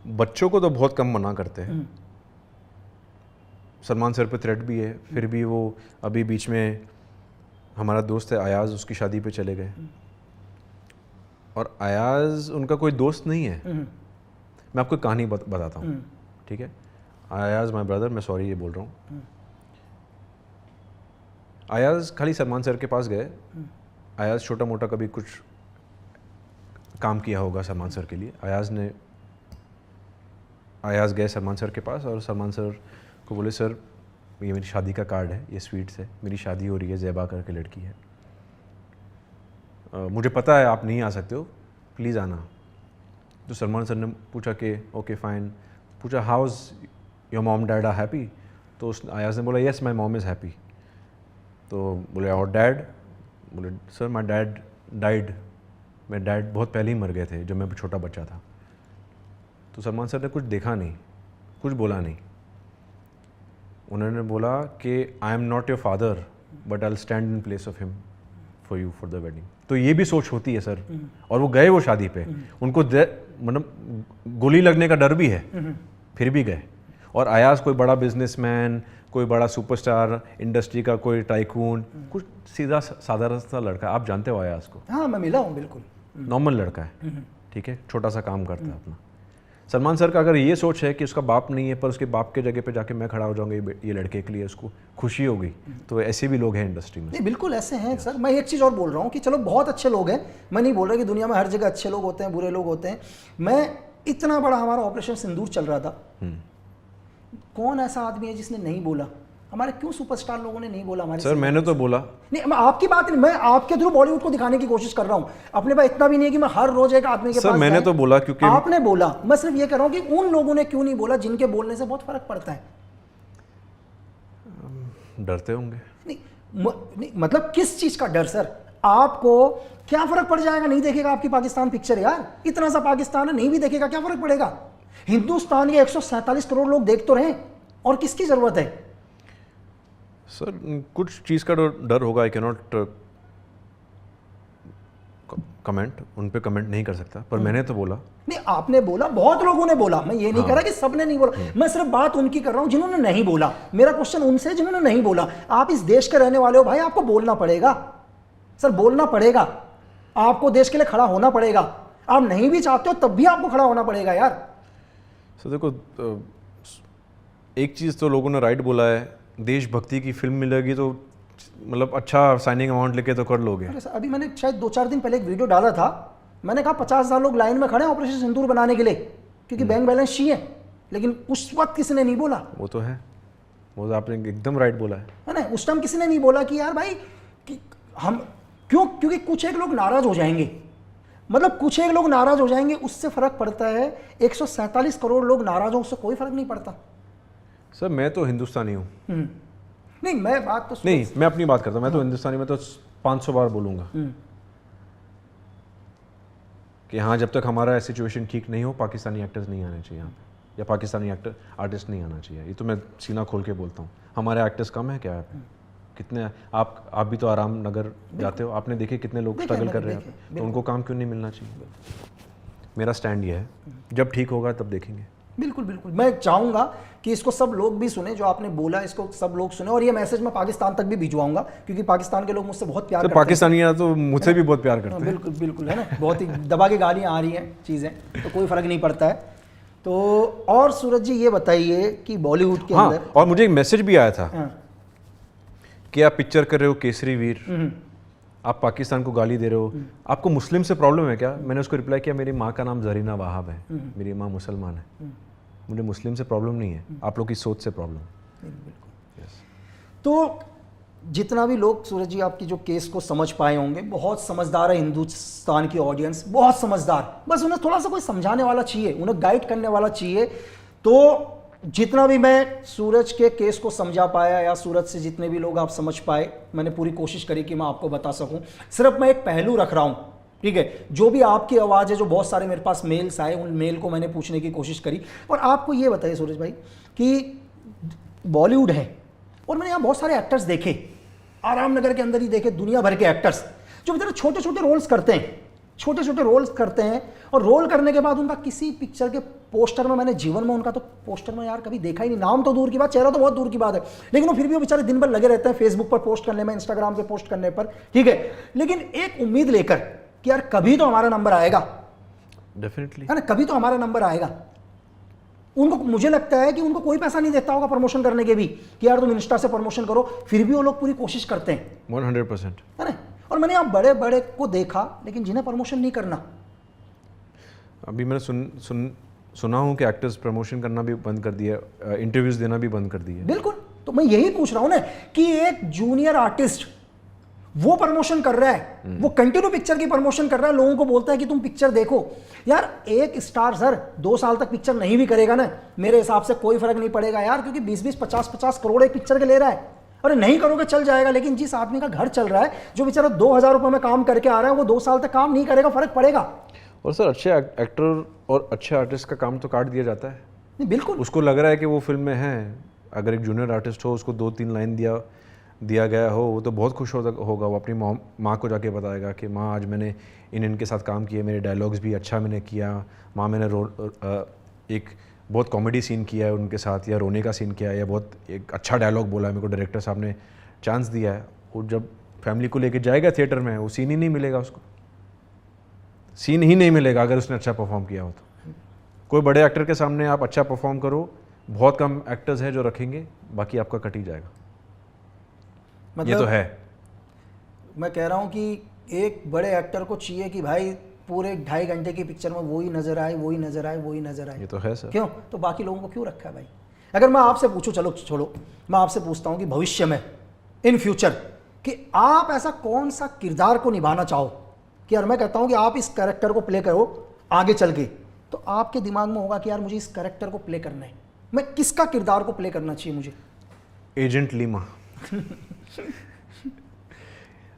बच्चों को तो बहुत कम मना करते हैं। सलमान सर पे थ्रेट भी है, फिर भी वो अभी बीच में हमारा दोस्त है अयाज, उसकी शादी पे चले गए। और अयाज उनका कोई दोस्त नहीं है। मैं आपको एक कहानी बताता हूँ, ठीक है। अयाज माय ब्रदर, मैं सॉरी ये बोल रहा हूँ। अयाज खाली सलमान सर के पास गए। अयाज छोटा मोटा कभी कुछ काम किया होगा सलमान सर के लिए। अयाज गए सलमान सर के पास और सलमान सर को बोले, सर ये मेरी शादी का कार्ड है, ये स्वीट्स है, मेरी शादी हो रही है, ज़ेबा करके लड़की है, मुझे पता है आप नहीं आ सकते हो, प्लीज़ आना। तो सलमान सर ने पूछा कि ओके फाइन, पूछा how is your mom dad are happy? तो उस अयाज ने बोला yes my mom is happy. तो बोले और डैड? बोले सर माई डैड डाइड, मेरे डैड बहुत पहले ही मर गए थे जब मैं छोटा बच्चा था। तो सलमान सर ने कुछ देखा नहीं, कुछ बोला नहीं। उन्होंने बोला कि I am not your father but I will stand in place of him for you for the wedding. तो ये भी सोच होती है सर। और वो गए वो शादी पे, उनको मतलब गोली लगने का डर भी है, फिर भी गए। और अयाज कोई बड़ा बिजनेसमैन, कोई बड़ा सुपरस्टार, इंडस्ट्री का कोई टाइकून, कुछ सीधा साधारण सा लड़का, आप जानते हो अयाज को?
हाँ, मैं मिला हूँ, बिल्कुल
नॉर्मल लड़का है, ठीक है, छोटा सा काम करता है अपना। सलमान सर का अगर ये सोच है कि उसका बाप नहीं है पर उसके बाप के जगह पे जाके मैं खड़ा हो जाऊंगा ये लड़के के लिए, उसको खुशी होगी, तो ऐसे भी लोग हैं इंडस्ट्री में।
नहीं, बिल्कुल ऐसे हैं सर। मैं एक चीज़ और बोल रहा हूँ कि चलो बहुत अच्छे लोग हैं, मैं नहीं बोल रहा कि दुनिया में हर जगह अच्छे लोग होते हैं, बुरे लोग होते हैं। मैं इतना बड़ा हमारा ऑपरेशन सिंदूर चल रहा था, कौन ऐसा आदमी है जिसने नहीं बोला? हमारे क्यों सुपरस्टार लोगों ने नहीं बोला हमारे?
सर मैंने तो बोला
नहीं, मैं आपकी बात नहीं, मैं आपके थ्रू बॉलीवुड को दिखाने की कोशिश कर रहा हूँ। अपने पास इतना भी नहीं है कि मैं हर रोज एक आदमी के
सर
पास
मैंने
जाए।
तो बोला क्योंकि
आपने बोला, मैं सिर्फ ये कह रहा हूँ कि उन लोगों ने क्यों नहीं बोला जिनके बोलने से बहुत फर्क पड़ता है।
डरते होंगे।
नहीं, मतलब किस चीज का डर सर? आपको क्या फर्क पड़ जाएगा? नहीं देखेगा आपकी पाकिस्तान पिक्चर यार, इतना सा पाकिस्तान है, नहीं भी देखेगा क्या फर्क पड़ेगा? हिंदुस्तान के 147 करोड़ लोग देख तो रहे, और किसकी जरूरत है?
सर कुछ चीज़ का डर होगा, आई कैनॉट कमेंट, उन पे कमेंट नहीं कर सकता, पर मैंने तो बोला।
नहीं, आपने बोला, बहुत लोगों ने बोला, मैं ये नहीं कह रहा कि सबने नहीं बोला, मैं सिर्फ बात उनकी कर रहा हूं जिन्होंने नहीं बोला। मेरा क्वेश्चन उनसे जिन्होंने नहीं बोला। आप इस देश के रहने वाले हो भाई, आपको बोलना पड़ेगा सर, बोलना पड़ेगा आपको, देश के लिए खड़ा होना पड़ेगा। आप नहीं भी चाहते हो तब भी आपको खड़ा होना पड़ेगा यार।
सर देखो, एक चीज़ तो लोगों ने राइट बोला है, देशभक्ति की फिल्म मिलेगी तो मतलब अच्छा साइनिंग अमाउंट लेके तो कर लोगे।
अरे सर, अभी मैंने शायद 2-4 दिन पहले एक वीडियो डाला था, मैंने कहा 50,000 लोग लाइन में खड़े हैं ऑपरेशन सिंदूर बनाने के लिए, क्योंकि बैंक बैलेंस चाहिए, लेकिन उस वक्त किसी ने नहीं बोला।
वो तो है, वो तो आपने एकदम राइट बोला है
ना? उस टाइम किसी ने नहीं बोला कि यार भाई कि हम क्यों, क्योंकि कुछ एक लोग नाराज हो जाएंगे, मतलब कुछ एक लोग नाराज हो जाएंगे, उससे फर्क पड़ता है। 147 करोड़ लोग नाराज हो, उससे कोई फर्क नहीं पड़ता।
सर मैं तो हिंदुस्तानी हूँ।
नहीं, मैं बात तो
नहीं, मैं अपनी बात करता हूँ, मैं तो हिंदुस्तानी में तो 500 बार बोलूँगा कि हाँ, जब तक हमारा सिचुएशन ठीक नहीं हो पाकिस्तानी एक्टर्स नहीं आने चाहिए यहाँ पे, या पाकिस्तानी एक्टर आर्टिस्ट नहीं आना चाहिए। ये तो मैं सीना खोल के बोलता हूँ। हमारे एक्टर्स कम है क्या यहाँ पे? कितने आप भी तो आराम नगर जाते हो, आपने देखे कितने लोग स्ट्रगल कर रहे हैं, तो उनको काम क्यों नहीं मिलना चाहिए? मेरा स्टैंड ये है, जब ठीक होगा तब देखेंगे।
बिल्कुल बिल्कुल, मैं चाहूंगा कि इसको सब लोग भी सुने, जो आपने बोला इसको सब लोग सुने, और ये मैसेज मैं पाकिस्तान तक भी भिजवाऊंगा, क्योंकि पाकिस्तान के लोग मुझसे बहुत प्यार करते हैं।
पाकिस्तानी तो मुझसे भी बहुत प्यार करते हैं।
बिल्कुल बिल्कुल, है ना, बहुत ही दबा के गालियाँ आ रही हैं चीज़ें, तो कोई फर्क नहीं पड़ता है। तो और सूरज जी ये बताइए कि बॉलीवुड के अंदर,
और मुझे एक मैसेज भी आया था कि आप पिक्चर कर रहे हो केसरी वीर, आप पाकिस्तान को गाली दे रहे हो, आपको मुस्लिम से प्रॉब्लम है क्या? मैंने उसको रिप्लाई किया, मेरी माँ का नाम जरीना वाहब है, मेरी माँ मुसलमान है, मुझे मुस्लिम से प्रॉब्लम नहीं है, आप लोग की सोच से प्रॉब्लम।
तो जितना भी लोग सूरज जी आपकी जो केस को समझ पाए होंगे, बहुत समझदार है हिंदुस्तान की ऑडियंस, बहुत समझदार, बस उन्हें थोड़ा सा कोई समझाने वाला चाहिए, उन्हें गाइड करने वाला चाहिए। तो जितना भी मैं सूरज के केस को समझा पाया, या सूरज से जितने भी लोग आप समझ पाए, मैंने पूरी कोशिश करी कि मैं आपको बता सकूं। सिर्फ मैं एक पहलू रख रहा हूं, ठीक है, जो भी आपकी आवाज़ है, जो बहुत सारे मेरे पास मेल्स आए, उन मेल को मैंने पूछने की कोशिश करी। और आपको ये बताइए सूरज भाई कि बॉलीवुड है, और मैंने यहाँ बहुत सारे एक्टर्स देखे, आराम नगर के अंदर ही देखे, दुनिया भर के एक्टर्स, जो बेचारे छोटे छोटे रोल्स करते हैं, छोटे छोटे रोल्स करते हैं, और रोल करने के बाद उनका किसी पिक्चर के पोस्टर में, मैंने जीवन में उनका तो पोस्टर में यार कभी देखा ही नहीं, नाम तो दूर की बात, चेहरा तो बहुत दूर की बात है, लेकिन वो फिर भी वो बेचारे दिन भर लगे रहते हैं फेसबुक पर पोस्ट करने में, इंस्टाग्राम पे पोस्ट करने पर, ठीक है। लेकिन एक उम्मीद लेकर कि यार कभी तो हमारा नंबर आएगा,
डेफिनेटली
है ना, कभी तो हमारा नंबर आएगा। उनको, मुझे लगता है कि उनको कोई पैसा नहीं देता होगा प्रमोशन करने के भी, कि यार तुम इंस्टा से प्रमोशन करो, फिर भी वो लोग पूरी कोशिश करते हैं,
100%।
है ना। और मैंने यहाँ बड़े बड़े को देखा, लेकिन जिन्हें प्रमोशन नहीं करना।
अभी मैंने सुना हूँ कि एक्टर्स प्रमोशन करना भी बंद कर दिया, इंटरव्यूज देना भी बंद कर दिया।
बिल्कुल, तो मैं यही पूछ रहा हूँ ना कि एक जूनियर आर्टिस्ट वो प्रमोशन कर रहा है, वो कंटिन्यू पिक्चर की प्रमोशन कर रहा है, लोगों को बोलता है कि तुम पिक्चर देखो। यार एक स्टार सर 2 साल तक पिक्चर नहीं भी करेगा ना, मेरे हिसाब से कोई फर्क नहीं पड़ेगा यार, क्योंकि 20-20, 50-50 करोड़ एक पिक्चर के ले रहा है। अरे नहीं करोगे चल जाएगा, लेकिन जिस आदमी का घर चल रहा है, जो बेचारा 2,000 रुपए में काम करके आ रहा है, वो 2 साल तक काम नहीं करेगा, फर्क पड़ेगा।
और सर अच्छे एक्टर और अच्छे आर्टिस्ट का काम तो काट दिया जाता है।
नहीं, बिल्कुल,
उसको लग रहा है कि वो फिल्म में है, अगर एक जूनियर आर्टिस्ट हो, उसको 2-3 लाइन दिया गया हो, वो तो बहुत खुश होगा। वो अपनी माँ को जाके बताएगा कि माँ आज मैंने इनके साथ काम किया, मेरे डायलॉग्स भी अच्छा मैंने किया, माँ मैंने एक बहुत कॉमेडी सीन किया है उनके साथ, या रोने का सीन किया है, या बहुत एक अच्छा डायलॉग बोला है, मेरे को डायरेक्टर साहब ने चांस दिया है। वो जब फैमिली को लेके जाएगा थिएटर में, वो सीन ही नहीं मिलेगा उसको, सीन ही नहीं मिलेगा अगर उसने अच्छा परफॉर्म किया हो तो। कोई बड़े एक्टर के सामने आप अच्छा परफॉर्म करो, बहुत कम एक्टर्स हैं जो रखेंगे, बाकी आपका कट ही जाएगा।
मतलब
ये तो है।
मैं कह रहा हूँ कि एक बड़े एक्टर को चाहिए कि भाई पूरे 2.5 घंटे की पिक्चर में वही नजर आए, वही नजर आए, वही नजर आए।
ये तो है सर।
क्यों? तो बाकी लोगों को क्यों रखा है भाई? अगर मैं आपसे पूछूं, चलो छोड़ो, मैं आपसे पूछता हूं कि भविष्य में, इन फ्यूचर, कि आप ऐसा कौन सा किरदार को निभाना चाहो, कि यार मैं कहता हूं कि आप इस कैरेक्टर को प्ले करो आगे चल के, तो आपके दिमाग में होगा कि यार मुझे इस कैरेक्टर को प्ले करना है, मैं किसका किरदार को प्ले करना चाहिए मुझे?
Agent Lima.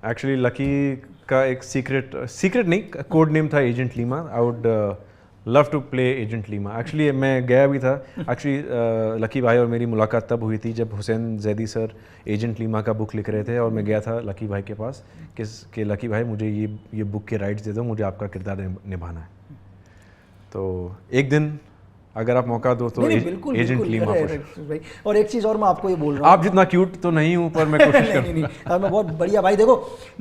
एक्चुअली लकी का एक सीक्रेट नहीं, कोड नेम था agent Lima. I would love to play agent Lima. Actually मैं गया भी था, एक्चुअली लकी भाई और मेरी मुलाकात तब हुई थी जब Hussain Zaidi sir agent Lima का बुक लिख रहे थे, और मैं गया था लकी भाई के पास कि लकी भाई मुझे ये बुक के राइट्स दे दो, मुझे आपका किरदार निभाना है। तो एक दिन अगर आप मौका दो तो एजेंट लीमा
भाई। और एक चीज़ और मैं आपको ये बोल रहा हूँ,
आप जितना क्यूट तो नहीं हूँ पर मैं कोशिश करूँगा।
नहीं, मैं बहुत बढ़िया भाई। देखो,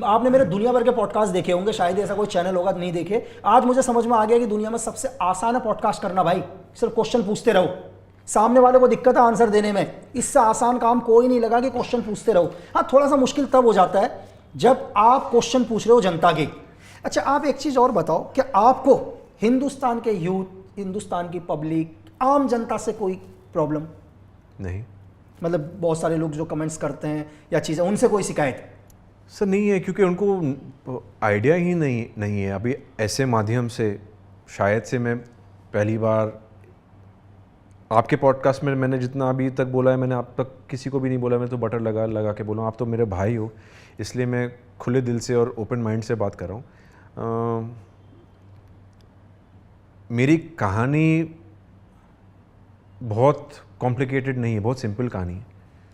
आपने मेरे दुनिया भर के पॉडकास्ट देखे होंगे, शायद ऐसा कोई चैनल होगा नहीं देखे। आज मुझे समझ में आ गया कि दुनिया में सबसे आसान है पॉडकास्ट करना भाई। सिर्फ क्वेश्चन पूछते रहो, सामने वाले को दिक्कत है आंसर देने में, इससे आसान काम कोई नहीं लगा कि क्वेश्चन पूछते रहो। हाँ, थोड़ा सा मुश्किल तब हो जाता है जब आप क्वेश्चन पूछ रहे हो जनता के। अच्छा, आप एक चीज़ और बताओ कि आपको हिंदुस्तान के यूथ, हिंदुस्तान की पब्लिक, आम जनता से कोई प्रॉब्लम
नहीं?
मतलब बहुत सारे लोग जो कमेंट्स करते हैं या चीज़ें, उनसे कोई शिकायत?
सर नहीं है, क्योंकि उनको आइडिया ही नहीं है। अभी ऐसे माध्यम से शायद से मैं पहली बार आपके पॉडकास्ट में, मैंने जितना अभी तक बोला है, मैंने आप तक किसी को भी नहीं बोला। मैं तो बटर लगा के बोला हूँ। आप तो मेरे भाई हो, इसलिए मैं खुले दिल से और ओपन माइंड से बात कर रहा हूँ। मेरी कहानी बहुत कॉम्प्लिकेटेड नहीं है, बहुत सिंपल कहानी है।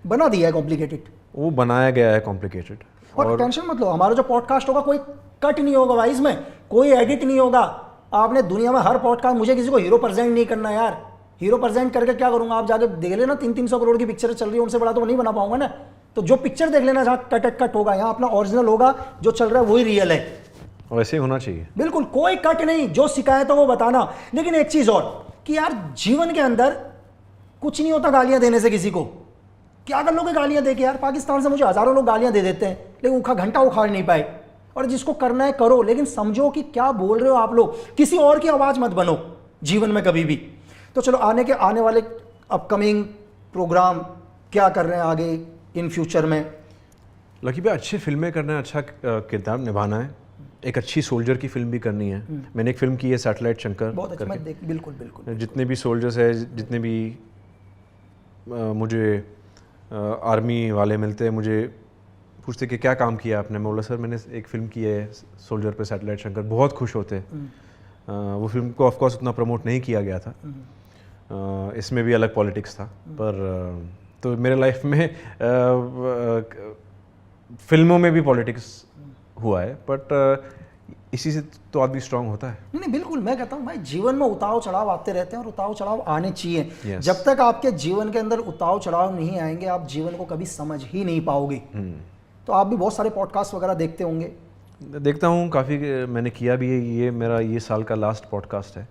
बना दिया है कॉम्प्लिकेटेड,
वो बनाया गया है कॉम्प्लिकेटेड।
और टेंशन मत लो, हमारा जो पॉडकास्ट होगा कोई कट नहीं होगा भाई, इसमें कोई एडिट नहीं होगा। आपने दुनिया में हर पॉडकास्ट, मुझे किसी को हीरो प्रेजेंट नहीं करना यार। हीरो प्रेजेंट करके क्या करूंगा? आप जाके देख लेना, 300 करोड़ की पिक्चर चल रही है, उनसे बड़ा तो नहीं बना पाऊंगा ना। तो जो पिक्चर देख लेना जहाँ कट होगा, यहाँ अपना ओरिजिनल होगा, जो चल रहा है वही रियल है।
वैसे ही होना चाहिए,
बिल्कुल कोई कट नहीं, जो शिकायत हो वो बताना। लेकिन एक चीज और, कि यार जीवन के अंदर कुछ नहीं होता गालियां देने से किसी को। क्या कर लोगे गालियां देके? यार पाकिस्तान से मुझे हजारों लोग गालियां दे देते हैं, लेकिन घंटा उखाड़ नहीं पाए। और जिसको करना है करो, लेकिन समझो कि क्या बोल रहे हो आप लोग, किसी और की आवाज मत बनो जीवन में कभी भी। तो चलो, आने वाले अपकमिंग प्रोग्राम क्या कर रहे हैं आगे इन फ्यूचर में?
लकी भाई अच्छी फिल्में करना है, अच्छा किरदार निभाना है, एक अच्छी सोल्जर की फिल्म भी करनी है। मैंने एक फिल्म की है सैटेलाइट शंकर,
बहुत अच्छा, मैं बिल्कुल
जितने भी सोल्जर्स है, जितने भी मुझे आर्मी वाले मिलते हैं, मुझे पूछते कि क्या काम किया आपने। मैं बोला सर मैंने एक फ़िल्म की है सोल्जर पे, सैटेलाइट शंकर। बहुत खुश होते। वो फिल्म को ऑफ कोर्स उतना प्रमोट नहीं किया गया था, इसमें भी अलग पॉलिटिक्स था, पर तो मेरे लाइफ में फिल्मों में भी पॉलिटिक्स हुआ है, बट इसी से तो आदमी स्ट्रांग होता है।
नहीं नहीं, बिल्कुल, मैं कहता हूँ भाई जीवन में उतार चढ़ाव आते रहते हैं और उतार चढ़ाव आने चाहिए।
Yes.
जब तक आपके जीवन के अंदर उतार चढ़ाव नहीं आएंगे आप जीवन को कभी समझ ही नहीं पाओगे। तो आप भी बहुत सारे पॉडकास्ट वगैरह देखते होंगे।
देखता हूँ काफ़ी, मैंने किया भी है। ये मेरा ये साल का लास्ट पॉडकास्ट है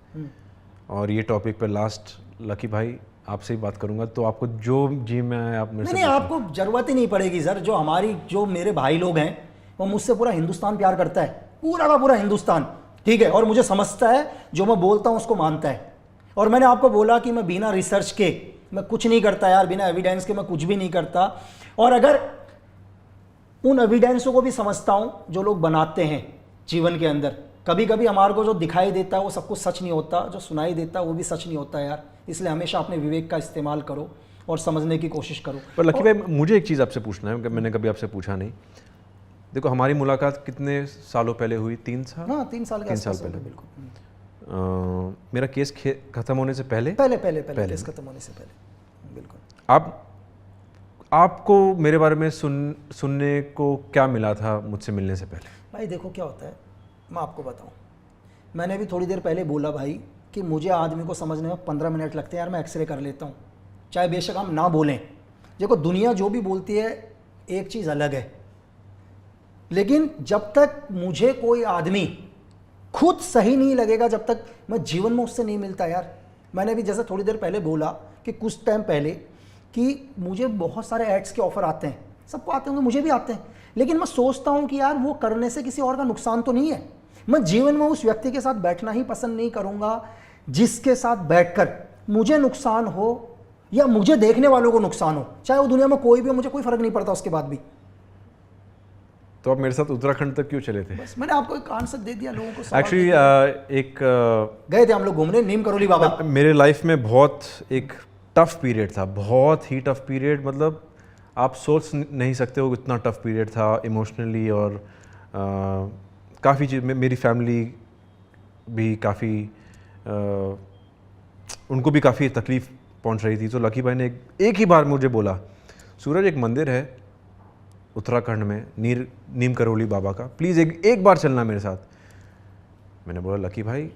और ये टॉपिक पे लास्ट लकी भाई आपसे ही बात करूंगा, तो आपको जो जी में आए आप मेरे से
नहीं, आपको जरूरत ही नहीं पड़ेगी सर। जो मेरे भाई लोग हैं वो मुझसे पूरा हिंदुस्तान प्यार करता है, पूरा का पूरा हिंदुस्तान, ठीक है, और मुझे समझता है, जो मैं बोलता हूँ उसको मानता है। और मैंने आपको बोला कि मैं बिना रिसर्च के मैं कुछ नहीं करता यार, बिना एविडेंस के मैं कुछ भी नहीं करता। और अगर उन एविडेंसों को भी समझता हूँ जो लोग बनाते हैं जीवन के अंदर, कभी कभी हमारे को जो दिखाई देता है वो सब कुछ सच नहीं होता, जो सुनाई देता है वो भी सच नहीं होता यार। इसलिए हमेशा अपने विवेक का इस्तेमाल करो और समझने की कोशिश करो।
पर लकी भाई मुझे एक चीज़ आपसे पूछना है, मैंने कभी आपसे पूछा नहीं। देखो हमारी मुलाकात कितने सालों पहले हुई? 3 साल?
हाँ, 3 साल के
3 साल
आसपास
पहले।
होगा, बिल्कुल।
मेरा केस खत्म होने से पहले
पहले केस खत्म होने से पहले, बिल्कुल।
आपको मेरे बारे में सुनने को क्या मिला था मुझसे मिलने से पहले?
भाई देखो क्या होता है, मैं आपको बताऊं, मैंने भी थोड़ी देर पहले बोला भाई कि मुझे आदमी को समझने में 15 मिनट लगते हैं यार। मैं एक्सरे कर लेता हूँ, चाहे बेशक हम ना बोलें। देखो दुनिया जो भी बोलती है एक चीज़ अलग है, लेकिन जब तक मुझे कोई आदमी खुद सही नहीं लगेगा, जब तक मैं जीवन में उससे नहीं मिलता यार। मैंने भी जैसे थोड़ी देर पहले बोला कि कुछ टाइम पहले कि मुझे बहुत सारे एड्स के ऑफर आते हैं, सबको आते होंगे, मुझे भी आते हैं, लेकिन मैं सोचता हूँ कि यार वो करने से किसी और का नुकसान तो नहीं है। मैं जीवन में उस व्यक्ति के साथ बैठना ही पसंद नहीं करूँगा जिसके साथ बैठकर मुझे नुकसान हो या मुझे देखने वालों को नुकसान हो, चाहे वो दुनिया में कोई भी हो, मुझे कोई फर्क नहीं पड़ता उसके बाद भी।
तो आप मेरे साथ उत्तराखंड तक क्यों चले थे?
बस मैंने आपको एक आंसर दे दिया, लोगों को
एक्चुअली
गए थे हम लोग घूमने नीम करोली बाबा।
मेरे लाइफ में बहुत एक टफ पीरियड था, बहुत ही टफ पीरियड, मतलब आप सोच नहीं सकते हो इतना टफ पीरियड था इमोशनली। और काफ़ी चीज़, मेरी फैमिली भी काफ़ी उनको भी काफ़ी तकलीफ़ पहुंच रही थी। तो लकी भाई ने एक ही बार मुझे बोला, सूरज एक मंदिर है उत्तराखंड में नीम करोली बाबा का, प्लीज़ एक बार चलना मेरे साथ। मैंने बोला लकी भाई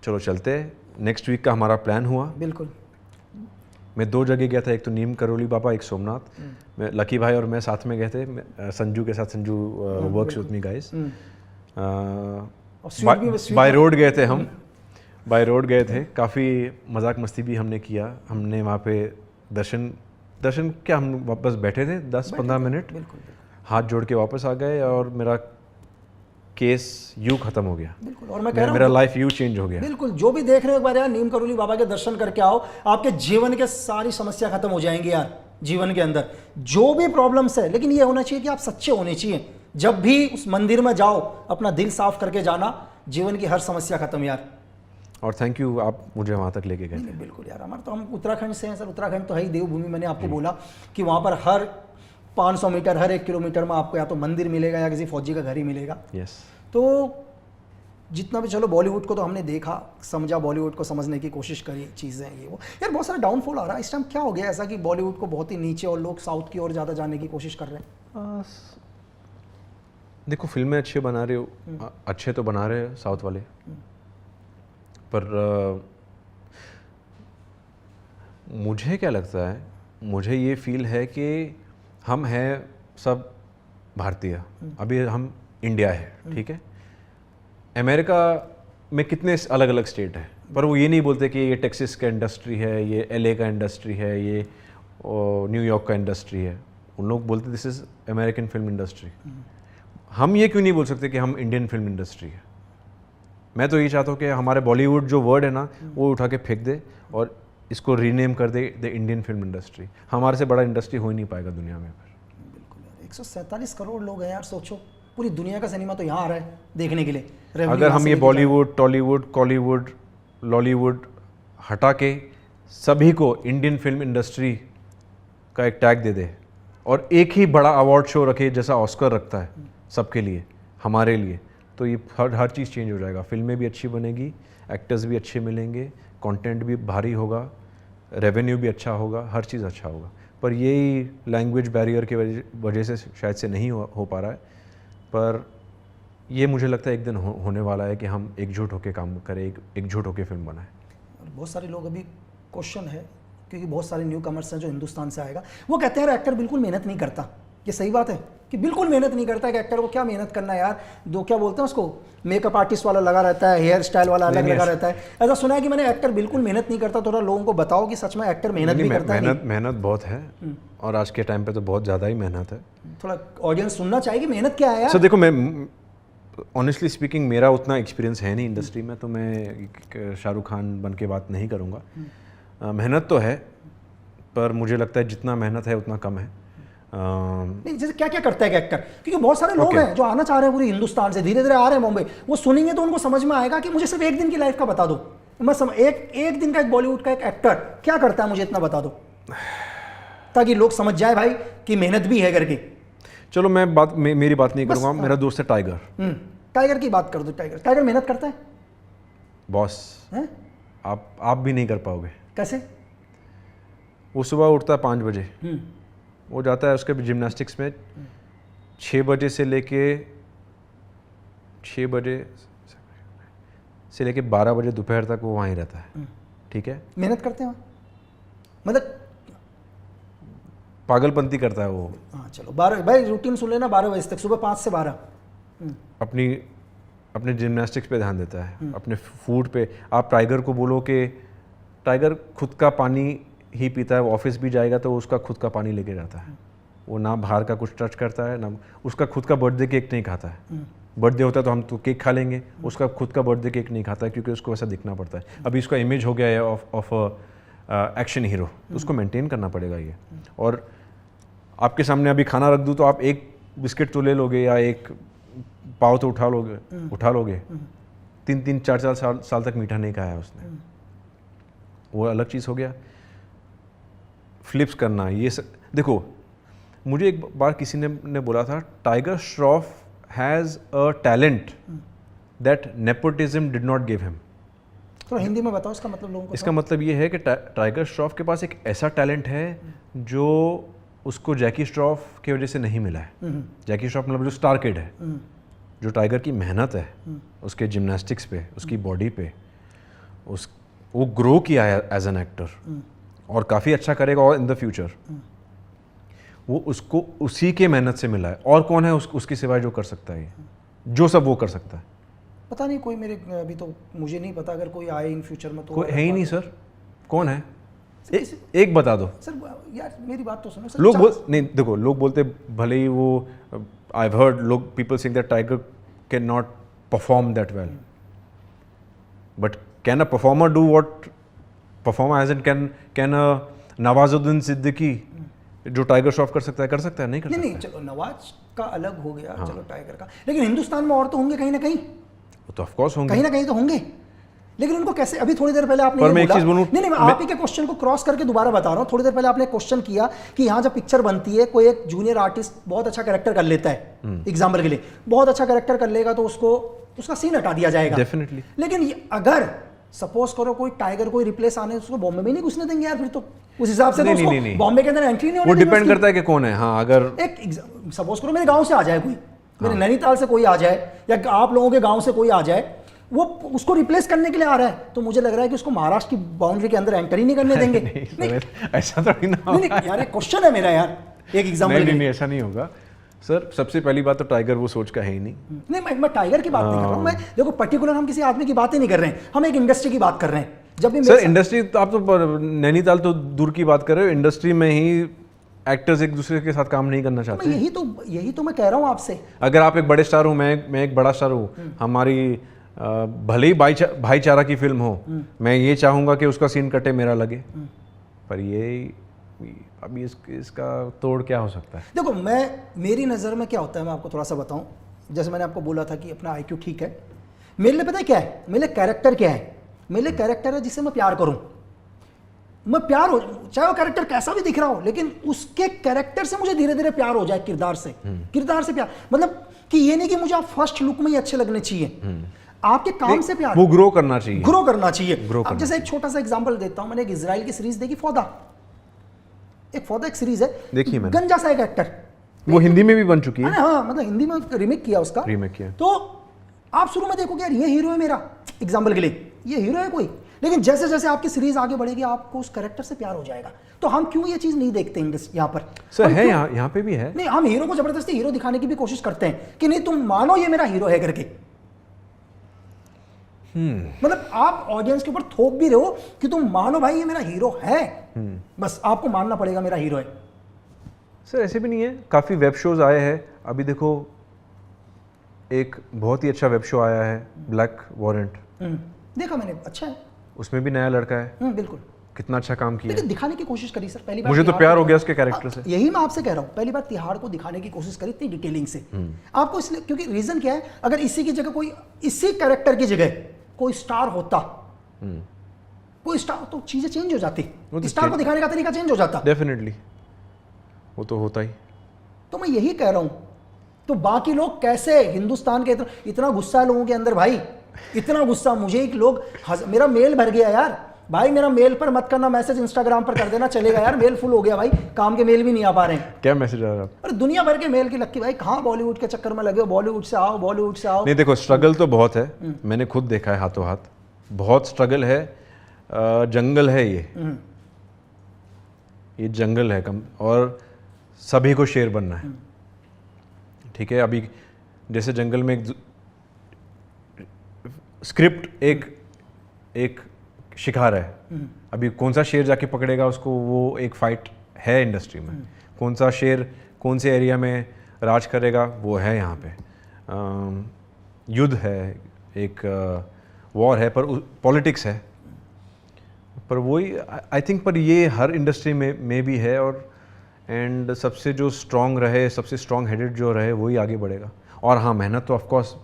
चलो चलते हैं। नेक्स्ट वीक का हमारा प्लान हुआ।
बिल्कुल।
मैं 2 जगह गया था, एक तो नीम करोली बाबा, एक सोमनाथ। मैं लकी भाई और मैं साथ में गए थे, संजू के साथ, Sanju works with me guys. By road गए थे हम, बाय रोड गए थे, काफ़ी मजाक मस्ती भी हमने किया। हमने वहाँ पे दर्शन क्या, हम वापस बैठे थे 10-15 मिनट, हाथ जोड़ के वापस आ गए और मेरा केस यूँ ख़त्म हो गया।
बिल्कुल। और मैं कह रहा हूँ
मेरा लाइफ यूँ चेंज हो गया।
बिल्कुल, जो भी देख रहे हो एक बार यार नीम करोली बाबा के दर्शन करके आओ, आपके जीवन के सारी समस्या खत्म हो जाएंगी यार। जीवन के अंदर जो भी प्रॉब्लम्स है, लेकिन ये होना चाहिए कि आप सच्चे होने चाहिए। जब भी उस मंदिर में जाओ अपना दिल साफ करके जाना, जीवन की हर समस्या खत्म यार।
और थैंक यू, आप मुझे वहाँ तक लेके गए।
नहीं बिल्कुल यार, हमारा तो, हम उत्तराखंड से हैं सर, उत्तराखंड तो है ही देवभूमि। मैंने आपको बोला कि वहाँ पर हर 500 मीटर, हर 1 किलोमीटर में आपको या तो मंदिर मिलेगा या किसी फौजी का घर ही मिलेगा।
यस।
तो जितना भी, चलो बॉलीवुड को तो हमने देखा समझा, बॉलीवुड को समझने की कोशिश करी, चीज़ें ये वो यार। बहुत सारा डाउनफॉल आ रहा है इस टाइम, क्या हो गया ऐसा कि बॉलीवुड को बहुत ही नीचे और लोग साउथ की ओर ज़्यादा जाने की कोशिश कर रहे हैं?
देखो फिल्में अच्छे बना रहे हो, अच्छे तो बना रहे हैं साउथ वाले, पर मुझे क्या लगता है, मुझे ये फील है कि हम हैं सब भारतीय, अभी हम इंडिया है, ठीक है। अमेरिका में कितने अलग अलग स्टेट हैं, पर वो ये नहीं बोलते कि ये टेक्सास का इंडस्ट्री है, ये LA का इंडस्ट्री है, ये न्यूयॉर्क का इंडस्ट्री है। उन लोग बोलते this is American film industry. हम ये क्यों नहीं बोल सकते कि हम इंडियन फिल्म इंडस्ट्री है? मैं तो ये चाहता हूँ कि हमारे बॉलीवुड जो वर्ड है ना, वो उठा के फेंक दे और इसको रीनेम कर दे द इंडियन फिल्म इंडस्ट्री। हमारे से बड़ा इंडस्ट्री हो ही नहीं पाएगा दुनिया में।
बिल्कुल यार, 147 करोड़ लोग हैं यार, सोचो पूरी दुनिया का सिनेमा तो यहाँ आ रहा है देखने के लिए।
अगर हम ये बॉलीवुड, टॉलीवुड, कॉलीवुड, लॉलीवुड हटा के सभी को इंडियन फिल्म इंडस्ट्री का एक टैग दे दे और एक ही बड़ा अवार्ड शो रखे जैसा ऑस्कर रखता है सबके लिए, हमारे लिए, तो ये हर चीज़ चेंज हो जाएगा। फिल्में भी अच्छी बनेगी, एक्टर्स भी अच्छे मिलेंगे, कंटेंट भी भारी होगा, रेवेन्यू भी अच्छा होगा, हर चीज़ अच्छा होगा। पर यही लैंग्वेज बैरियर की वजह से शायद से नहीं हो पा रहा है। पर ये मुझे लगता है एक दिन होने वाला है कि हम एकजुट होकर काम करें, एकजुट होकर फिल्म बनाएं।
बहुत सारे लोग अभी क्वेश्चन है, क्योंकि बहुत सारे न्यू कमर्स हैं जो हिंदुस्तान से आएगा, वो कहते हैं यार एक्टर बिल्कुल मेहनत नहीं करता। ये सही बात है कि बिल्कुल मेहनत नहीं करता है कि एक्टर को क्या मेहनत करना है यार, दो क्या बोलते हैं उसको, मेकअप आर्टिस्ट वाला लगा रहता है, हेयर स्टाइल वाला अलग लगा रहता है। ऐसा सुना है कि मैंने एक्टर बिल्कुल मेहनत नहीं करता। थोड़ा लोगों को बताओ कि सच में एक्टर मेहनत भी करता है?
मेहनत बहुत है, और आज के टाइम पे तो बहुत ज़्यादा ही मेहनत है।
थोड़ा ऑडियंस सुनना चाहिए कि मेहनत क्या है यार।
सर देखो, मैं ऑनेस्टली स्पीकिंग मेरा उतना एक्सपीरियंस है नहीं इंडस्ट्री में, तो मैं शाहरुख खान बन के बात नहीं करूँगा। मेहनत तो है, पर मुझे लगता है जितना मेहनत है उतना कम है।
नहीं, जैसे क्या क्या करता है एक्टर, क्योंकि बहुत सारे लोग हैं जो आना चाह रहे हैं पूरे हिंदुस्तान से, धीरे धीरे आ रहे हैं मुंबई, वो सुनेंगे तो उनको समझ में आएगा कि मुझे सिर्फ एक दिन की लाइफ का बता दो। मैं एक दिन का एक बॉलीवुड का एक एक्टर क्या करता है मुझे इतना बता दो, ताकि लोग समझ जाए भाई कि मेहनत भी है करके।
चलो मैं मेरी बात नहीं करूँगा। मेरा दोस्त है टाइगर।
टाइगर की बात कर दो। टाइगर मेहनत करता है
बॉस
हैं?
आप भी नहीं कर पाओगे।
कैसे?
वो सुबह उठता है 5 बजे, वो जाता है उसके जिम्नास्टिक्स में 6 बजे से लेके 12 बजे दोपहर तक वो वहीं रहता है। ठीक है,
मेहनत करते हैं मतलब
पागलपंती करता है वो।
हाँ चलो 12 भाई रूटीन सुन लेना, 12 बजे तक, सुबह 5 से 12
अपने जिम्नास्टिक्स पे ध्यान देता है, अपने फूड पे। आप टाइगर को बोलो कि टाइगर खुद का पानी ही पीता है, वो ऑफिस भी जाएगा तो उसका खुद का पानी लेके जाता है। वो ना बाहर का कुछ टच करता है, ना उसका खुद का बर्थडे केक नहीं खाता है। बर्थडे होता है तो हम तो केक खा लेंगे, उसका खुद का बर्थडे केक नहीं खाता है, क्योंकि उसको वैसा दिखना पड़ता है। अभी उसका इमेज हो गया है ऑफ एक्शन हीरो, तो उसको मेंटेन करना पड़ेगा ये। और आपके सामने अभी खाना रख दूँ तो आप एक बिस्किट तो ले लोगे, या एक पाव तो उठा लोगे। 3-3, 4-4 साल तक मीठा नहीं खाया उसने, वो अलग चीज़ हो गया। फ्लिप्स करना, ये देखो, मुझे एक बार किसी ने बोला था, tiger Shroff has a talent that nepotism did not give him.
तो हिंदी में बताओ इसका मतलब लोगों को।
इसका मतलब ये है कि टाइगर श्रॉफ के पास एक ऐसा टैलेंट है जो उसको जैकी श्रॉफ की वजह से नहीं मिला है। जैकी श्रॉफ मतलब जो स्टार किड है, जो टाइगर की मेहनत है उसके जिम्नास्टिक्स पे, उसकी बॉडी पे, वो ग्रो किया है एज एन एक्टर, और काफ़ी अच्छा करेगा और इन द फ्यूचर। वो उसको उसी के मेहनत से मिला है, और कौन है उसके सिवाय जो कर सकता है जो सब वो कर सकता है?
पता नहीं, कोई मेरे अभी तो मुझे नहीं पता, अगर कोई आए इन फ्यूचर में तो
कोई है ही नहीं सर। कौन है? एक बता दो
सर। यार मेरी बात तो सुनो सर।
नहीं देखो, लोग बोलते भले ही वो, आई हैव हर्ड लोग people saying that Tiger can not perform that well, but can a performer do what performer as an can Nawazuddin Siddiqui जो टाइगर श्रॉफ कर सकता है नहीं कर सकता?
नहीं, चलो नवाज का अलग हो गया। हाँ। चलो टाइगर का, लेकिन हिंदुस्तान में और तो होंगे कहीं ना कहीं,
तो ऑफ कोर्स होंगे,
कहीं ना कहीं तो होंगे, लेकिन उनको कैसे? अभी थोड़ी देर पहले आपने ये बोला, नहीं मैं आप ही के क्वेश्चन को क्रॉस करके दोबारा बता रहा हूँ। थोड़ी देर पहले आपने क्वेश्चन किया कि यहाँ जब पिक्चर बनती है, कोई एक जूनियर आर्टिस्ट बहुत अच्छा कैरेक्टर कर लेता है, एग्जाम्पल के लिए बहुत अच्छा कैरेक्टर कर लेगा, तो उसका सीन हटा दिया जाएगा डेफिनेटली। लेकिन अगर सपोज करो कोई टाइगर कोई रिप्लेस आने, उसको बॉम्बे में नहीं घुसने देंगे यार, फिर तो उस हिसाब से तो बॉम्बे के अंदर एंट्री नहीं होने देंगे।
वो डिपेंड करता है कि कौन है। हाँ, अगर
एक सपोज करो मेरे गांव से आ जाए कोई, मेरे नैनीताल से कोई आ जाए, या आप लोगों के गांव से कोई आ जाए, वो उसको रिप्लेस करने के लिए आ रहा है, तो मुझे लग रहा है कि उसको महाराष्ट्र की बाउंड्री के अंदर एंटर ही नहीं करने देंगे।
नहीं, ऐसा तो नहीं
यार, एक क्वेश्चन है मेरा यार, एक एग्जांपल।
नहीं, ऐसा नहीं होगा सर। सबसे पहली बात तो टाइगर वो सोच का है ही नहीं।
मैं टाइगर की बात नहीं कर रहा हूँ। मैं देखो पर्टिकुलर हम किसी आदमी की बात ही नहीं कर रहे हैं, हम एक इंडस्ट्री की बात कर रहे हैं। जब भी
सर इंडस्ट्री तो आप तो नैनीताल तो दूर की बात कर रहे हो, इंडस्ट्री में ही एक्टर्स एक दूसरे के साथ काम नहीं करना चाहते।
यही तो मैं कह रहा हूँ आपसे।
अगर आप एक बड़े स्टार हो, मैं एक बड़ा स्टार हूँ, हमारी भले ही भाईचारा की फिल्म हो, मैं ये चाहूँगा कि उसका सीन कटे, मेरा लगे, पर ये अभी इसका तोड़ क्या हो सकता है?
देखो मेरी नज़र में क्या होता है, मैं आपको थोड़ा सा बताऊं। जैसे मैंने आपको बोला था कि अपना IQ ठीक है, मेरे लिए पता है क्या है, मेरे लिए कैरेक्टर क्या है? मेरे लिए कैरेक्टर है जिससे मैं प्यार करूं। मैं प्यार हो, चाहे वो कैरेक्टर कैसा भी दिख रहा हो, लेकिन उसके कैरेक्टर से मुझे धीरे धीरे प्यार हो जाए, किरदार से प्यार। मतलब कि ये नहीं कि मुझे आप फर्स्ट लुक में ही अच्छे लगने चाहिए, आपके काम से प्यार,
वो ग्रो करना चाहिए।
अब जैसे एक छोटा सा एग्जांपल देता हूं, मैंने एक इजराइल की सीरीज देखी, फौदा एक सीरीज है,
देखिए
गंजा सा एक एक्टर,
वो हिंदी में भी बन चुकी है।
हाँ, मतलब हिंदी में रीमेक किया उसका,
रीमेक किया।
तो आप शुरू में देखोगे यार ये हीरो है मेरा, एग्जाम्पल के लिए ये हीरो है कोई, लेकिन जैसे जैसे आपकी सीरीज आगे बढ़ेगी आपको उस कैरेक्टर से प्यार हो जाएगा। तो हम क्यों ये चीज नहीं देखते यहाँ पर?
सर है यहाँ पे भी है।
नहीं, हम हीरो को जबरदस्ती हीरो दिखाने की भी कोशिश करते हैं कि नहीं तुम मानो ये मेरा हीरो है करके। मतलब आप ऑडियंस के ऊपर थोप भी रहे हो कि तुम मानो भाई ये मेरा हीरो है, बस आपको मानना पड़ेगा मेरा हीरो है।
सर ऐसे भी नहीं है, काफ़ी वेब शोज आए हैं। अभी देखो एक बहुत ही अच्छा वेब शो आया है ब्लैक वारंट,
देखा मैंने, अच्छा है।
उसमें भी नया लड़का है,
बिल्कुल
कितना अच्छा काम किया।
लेकिन दिखाने की कोशिश करी सर, पहली बार
मुझे तो प्यार हो गया उसके कैरेक्टर से।
यही मैं आपसे कह रहा हूँ, पहली बार तिहाड़ को दिखाने की कोशिश करी इतनी डिटेलिंग से आपको, इसलिए क्योंकि रीजन क्या है, अगर इसी की जगह कोई इसी कैरेक्टर की जगह कोई स्टार होता, कोई स्टार, तो चीजें चेंज हो जाती, स्टार को दिखाने का तरीका चेंज हो जाता।
डेफिनेटली वो तो होता ही।
तो मैं यही कह रहा हूं, तो बाकी लोग कैसे हिंदुस्तान के इतना गुस्सा है लोगों के अंदर भाई, इतना गुस्सा। मुझे एक लोग मेरा मेल भर गया यार भाई, मेरा मेल पर मत करना मैसेज, इंस्टाग्राम पर कर देना चलेगा यार, मेल फुल हो गया भाई, काम के मेल भी नहीं आ पा रहे हैं।
क्या मैसेज आ रहा है?
अरे दुनिया भर के मेल की लक्की भाई, कहाँ बॉलीवुड के चक्कर में लगे हो, बॉलीवुड से आओ, बॉलीवुड से आओ।
नहीं देखो, स्ट्रगल तो बहुत है, मैंने खुद देखा है हाथों हाथ, बहुत स्ट्रगल है। जंगल है ये जंगल है कम, और सभी को शेर बनना है। ठीक है, अभी जैसे जंगल में एक स्क्रिप्ट एक शिकार है, अभी कौन सा शेर जाके पकड़ेगा उसको, वो एक फाइट है इंडस्ट्री में। कौन सा शेर कौन से एरिया में राज करेगा वो है यहाँ पे। युद्ध है, एक वॉर है, पर पॉलिटिक्स है, पर वही आई थिंक, पर ये हर इंडस्ट्री में भी है। और एंड सबसे जो स्ट्रॉन्ग रहे, सबसे स्ट्रॉन्ग हेडेड जो रहे वही आगे बढ़ेगा। और हाँ, मेहनत तो ऑफकोर्स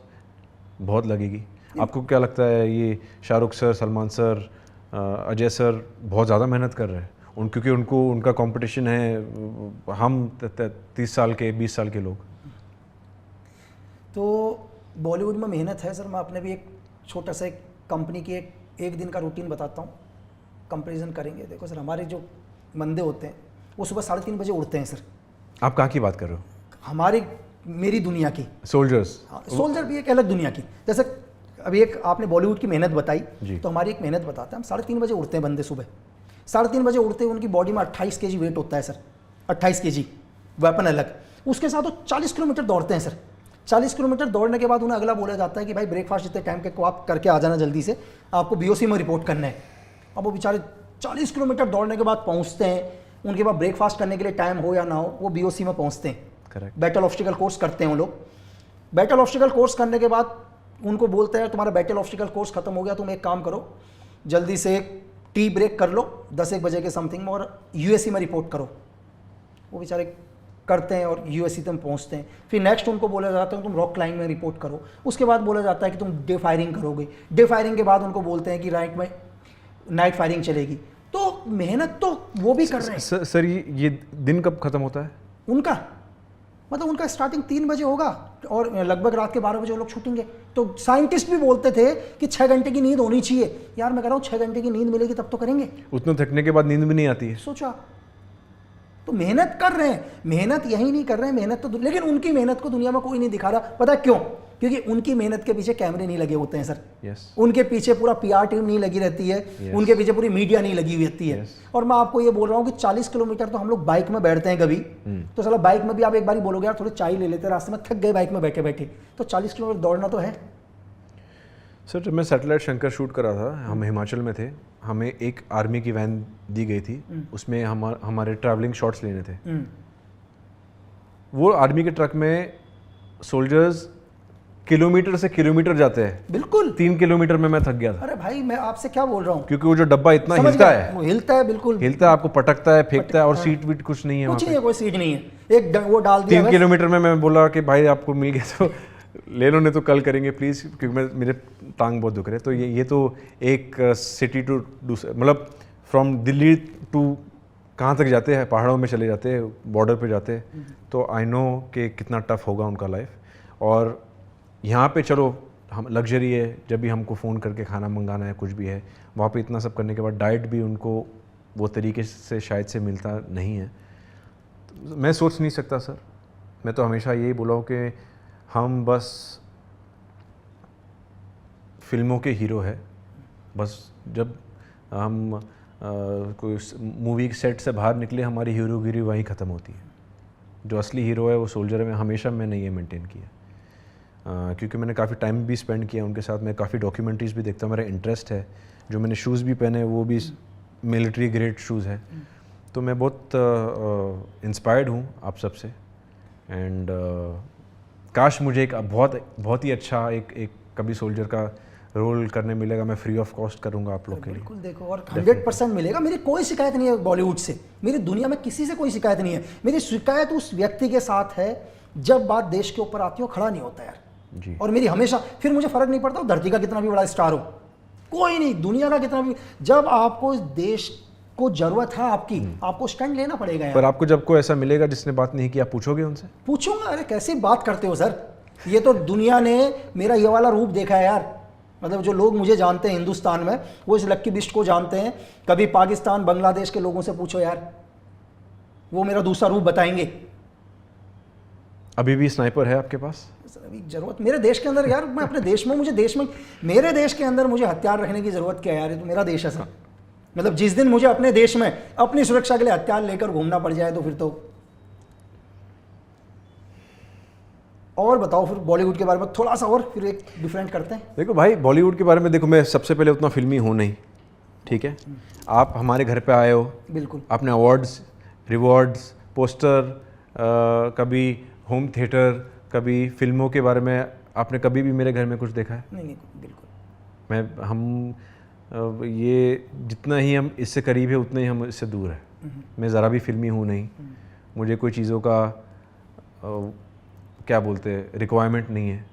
बहुत लगेगी। आपको क्या लगता है ये Shahrukh sir, Salman sir, Ajay sir बहुत ज़्यादा मेहनत कर रहे हैं क्योंकि उनका कंपटीशन है हम 30 साल के 20 साल के लोग।
तो बॉलीवुड में मेहनत है सर। मैं अपने भी एक छोटा सा एक कंपनी की एक दिन का रूटीन बताता हूँ, कंपैरिजन करेंगे। देखो सर, हमारे जो बंदे होते हैं वो सुबह 3:30 बजे उठते हैं सर।
आप कहाँ की बात कर रहे हो?
हमारी मेरी दुनिया की
सोल्जर्स।
हाँ, सोल्जर भी एक अलग दुनिया की। जैसे अभी एक आपने बॉलीवुड की मेहनत बताई, तो हमारी एक मेहनत बताते हैं। हम 3:30 बजे उठते हैं बंदे सुबह। 3:30 बजे उठते हैं, उनकी बॉडी में 28 kg वेट होता है सर, 28 kg वेपन अलग। उसके साथ वो 40 किलोमीटर दौड़ते हैं सर। 40 किलोमीटर दौड़ने के बाद उन्हें अगला बोला जाता है कि भाई ब्रेकफास्ट इतने टाइम के को आप करके आ जाना जल्दी से, आपको BOC में रिपोर्ट करना है। अब वो बेचारे 40 किलोमीटर दौड़ने के बाद पहुँचते हैं, उनके बाद ब्रेकफास्ट करने के लिए टाइम हो या ना हो वो BOC में पहुँचते हैं।
करेक्ट।
बैटल ऑब्स्टिकल कोर्स करते हैं वो लोग। बैटल ऑब्स्टिकल कोर्स करने के बाद उनको बोलते हैं तुम्हारा बैटल ऑब्स्टिकल कोर्स खत्म हो गया, तुम एक काम करो, जल्दी से टी ब्रेक कर लो 10-1 बजे के समथिंग में, और USC में रिपोर्ट करो। वो बेचारे करते हैं और USC तक पहुंचते हैं। फिर नेक्स्ट उनको बोला जाता है तुम रॉक क्लाइंब में रिपोर्ट करो। उसके बाद बोला जाता है कि तुम डे फायरिंग करोगे। डे फायरिंग के बाद उनको बोलते हैं कि नाइट फायरिंग चलेगी। तो मेहनत तो वो भी कर रहे हैं।
सर ये दिन कब खत्म होता है
उनका? मतलब उनका स्टार्टिंग 3 बजे होगा और लगभग रात के 12 बजे वो लोग छूटेंगे। तो साइंटिस्ट भी बोलते थे कि 6 घंटे की नींद होनी चाहिए। यार मैं कह रहा हूँ 6 घंटे की नींद मिलेगी तब तो करेंगे।
उतना थकने के बाद नींद भी नहीं आती है।
सोचा, तो मेहनत कर रहे हैं, मेहनत यही नहीं कर रहे हैं, मेहनत तो, लेकिन उनकी मेहनत को दुनिया में कोई नहीं दिखा रहा। पता है क्यों? क्योंकि उनकी मेहनत के पीछे कैमरे नहीं लगे होते हैं सर। उनके पीछे पूरा PR टीम नहीं लगी रहती है। उनके पीछे पूरी मीडिया नहीं लगी हुई रहती है। और मैं आपको ये बोल रहा हूँ कि 40 किलोमीटर तो हम लोग बाइक में बैठते हैं कभी, तो चलो बाइक में भी आप एक बार बोलोगे यार थोड़ी चाय ले लेते, रास्ते में थक गए बाइक में बैठे बैठे, तो 40 किलोमीटर दौड़ना तो है।
सर जब मैं सैटेलाइट शंकर शूट कर रहा था, हम हिमाचल में थे, हमें एक आर्मी की वैन दी गई थी, उसमें हमारे ट्रैवलिंग शॉट्स लेने थे। वो आर्मी के ट्रक में सोल्जर्स किलोमीटर से किलोमीटर जाते हैं।
बिल्कुल
3 किलोमीटर में मैं थक गया था।
अरे भाई मैं आपसे क्या बोल रहा हूँ,
क्योंकि वो जो डब्बा इतना हिलता है,
वो हिलता है, बिल्कुल
हिलता है, आपको पटकता है, फेंकता है, और सीट वीट कुछ नहीं है,
कुछ नहीं है, कोई सीट नहीं है। एक वो डाल दिया
3 किलोमीटर में मैं बोला कि भाई आपको मिल गया तो ले लो, नहीं तो कल करेंगे प्लीज़, क्योंकि मेरे टांग बहुत दुख रहे। तो ये तो एक सिटी टू दूसरा, मतलब फ्रॉम दिल्ली टू कहाँ तक जाते हैं, पहाड़ों में चले जाते हैं, बॉर्डर पे जाते हैं, तो आई नो कि कितना टफ होगा उनका लाइफ। और यहाँ पे चलो हम लग्जरी है, जब भी हमको फ़ोन करके खाना मंगाना है, कुछ भी है, वहाँ पे इतना सब करने के बाद डाइट भी उनको वो तरीके से शायद से मिलता नहीं है। तो मैं सोच नहीं सकता सर। मैं तो हमेशा यही बोला हूँ कि हम बस फिल्मों के हीरो है। बस जब हम कोई मूवी सेट से बाहर निकले हमारी हीरोगिरी वहीं ख़त्म होती है। जो असली हीरो है वो सोल्जर है। हमेशा मैंने ये मेंटेन किया क्योंकि मैंने काफ़ी टाइम भी स्पेंड किया उनके साथ। मैं काफ़ी डॉक्यूमेंट्रीज़ भी देखता हूँ, मेरा इंटरेस्ट है। जो मैंने शूज़ भी पहने वो भी मिलिट्री ग्रेड शूज़ है। तो मैं बहुत इंस्पायर्ड हूँ आप सबसे। एंड काश मुझे एक बहुत ही अच्छा एक कभी सोल्जर का रोल करने मिलेगा। मैं फ्री ऑफ कॉस्ट करूंगा आप लोग के लिए।
बिल्कुल देखो, और 100% मिलेगा। मेरी कोई शिकायत नहीं है बॉलीवुड से, मेरी दुनिया में किसी से कोई शिकायत नहीं है। मेरी शिकायत उस व्यक्ति के साथ है जब बात देश के ऊपर आती हो खड़ा नहीं होता यार
जी।
और मेरी हमेशा, फिर मुझे फर्क नहीं पड़ता धरती का कितना भी बड़ा स्टार हो, कोई नहीं, दुनिया का कितना भी, जब आपको इस देश को जरूरत है आपकी, आपको स्टैंड लेना पड़ेगा यार।
पर आपको जब कोई ऐसा मिलेगा जिसने बात नहीं की, आप पूछोगे उनसे?
पूछूंगा। अरे कैसी बात करते हो सर, ये तो दुनिया ने मेरा ये वाला रूप देखा है यार। मतलब जो लोग मुझे जानते हैं हिंदुस्तान में, वो इस लक्की बिस्ट को जानते हैं। कभी पाकिस्तान बांग्लादेश के लोगों से पूछो यार, वो मेरा दूसरा रूप बताएंगे।
अभी भी स्नाइपर है आपके पास?
सर अभी जरूरत मेरे देश के अंदर यार, मैं अपने देश में, मुझे देश में, मेरे देश के अंदर मुझे हथियार रखने की जरूरत क्या है यार? ये तो मेरा देश है सर। मतलब जिस दिन मुझे अपने देश में अपनी सुरक्षा के लिए हथियार लेकर घूमना पड़ जाए तो फिर तो। और बताओ फिर बॉलीवुड के बारे में थोड़ा सा और फिर एक डिफरेंट करते हैं।
देखो भाई, बॉलीवुड के बारे में देखो, मैं सबसे पहले उतना फिल्मी हूँ नहीं, ठीक है? आप हमारे घर पे आए हो,
बिल्कुल,
आपने अवार्ड्स, रिवॉर्ड्स, पोस्टर, कभी होम थिएटर, कभी फिल्मों के बारे में आपने कभी भी मेरे घर में कुछ देखा है?
नहीं बिल्कुल।
ये जितना ही हम इससे करीब है उतना ही हम इससे दूर है। मैं ज़रा भी फिल्मी हूँ नहीं। मुझे कोई चीज़ों का क्या बोलते हैं रिक्वायरमेंट नहीं है।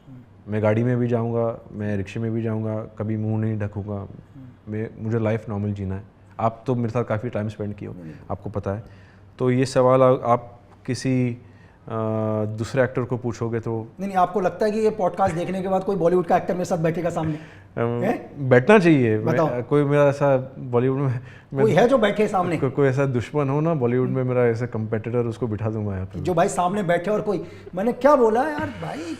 मैं गाड़ी में भी जाऊँगा, मैं रिक्शे में भी जाऊँगा, कभी मुंह नहीं ढकूँगा। मुझे लाइफ नॉर्मल जीना है। आप तो मेरे साथ काफ़ी टाइम स्पेंड किए हो, आपको पता है। तो ये सवाल आप किसी दूसरे एक्टर को पूछोगे तो
नहीं, आपको लगता है कि ये पॉडकास्ट देखने के बाद कोई बॉलीवुड का एक्टर मेरे साथ बैठेगा सामने?
बैठना चाहिए।
बताओ।
कोई मेरा ऐसा बॉलीवुड में
कोई है जो बैठे सामने?
कोई ऐसा दुश्मन हो ना बॉलीवुड में मेरा, ऐसा कंपेटिटर, उसको बिठा दूंगा यहाँ पे।
जो भाई सामने बैठे और कोई, मैंने क्या बोला यार भाई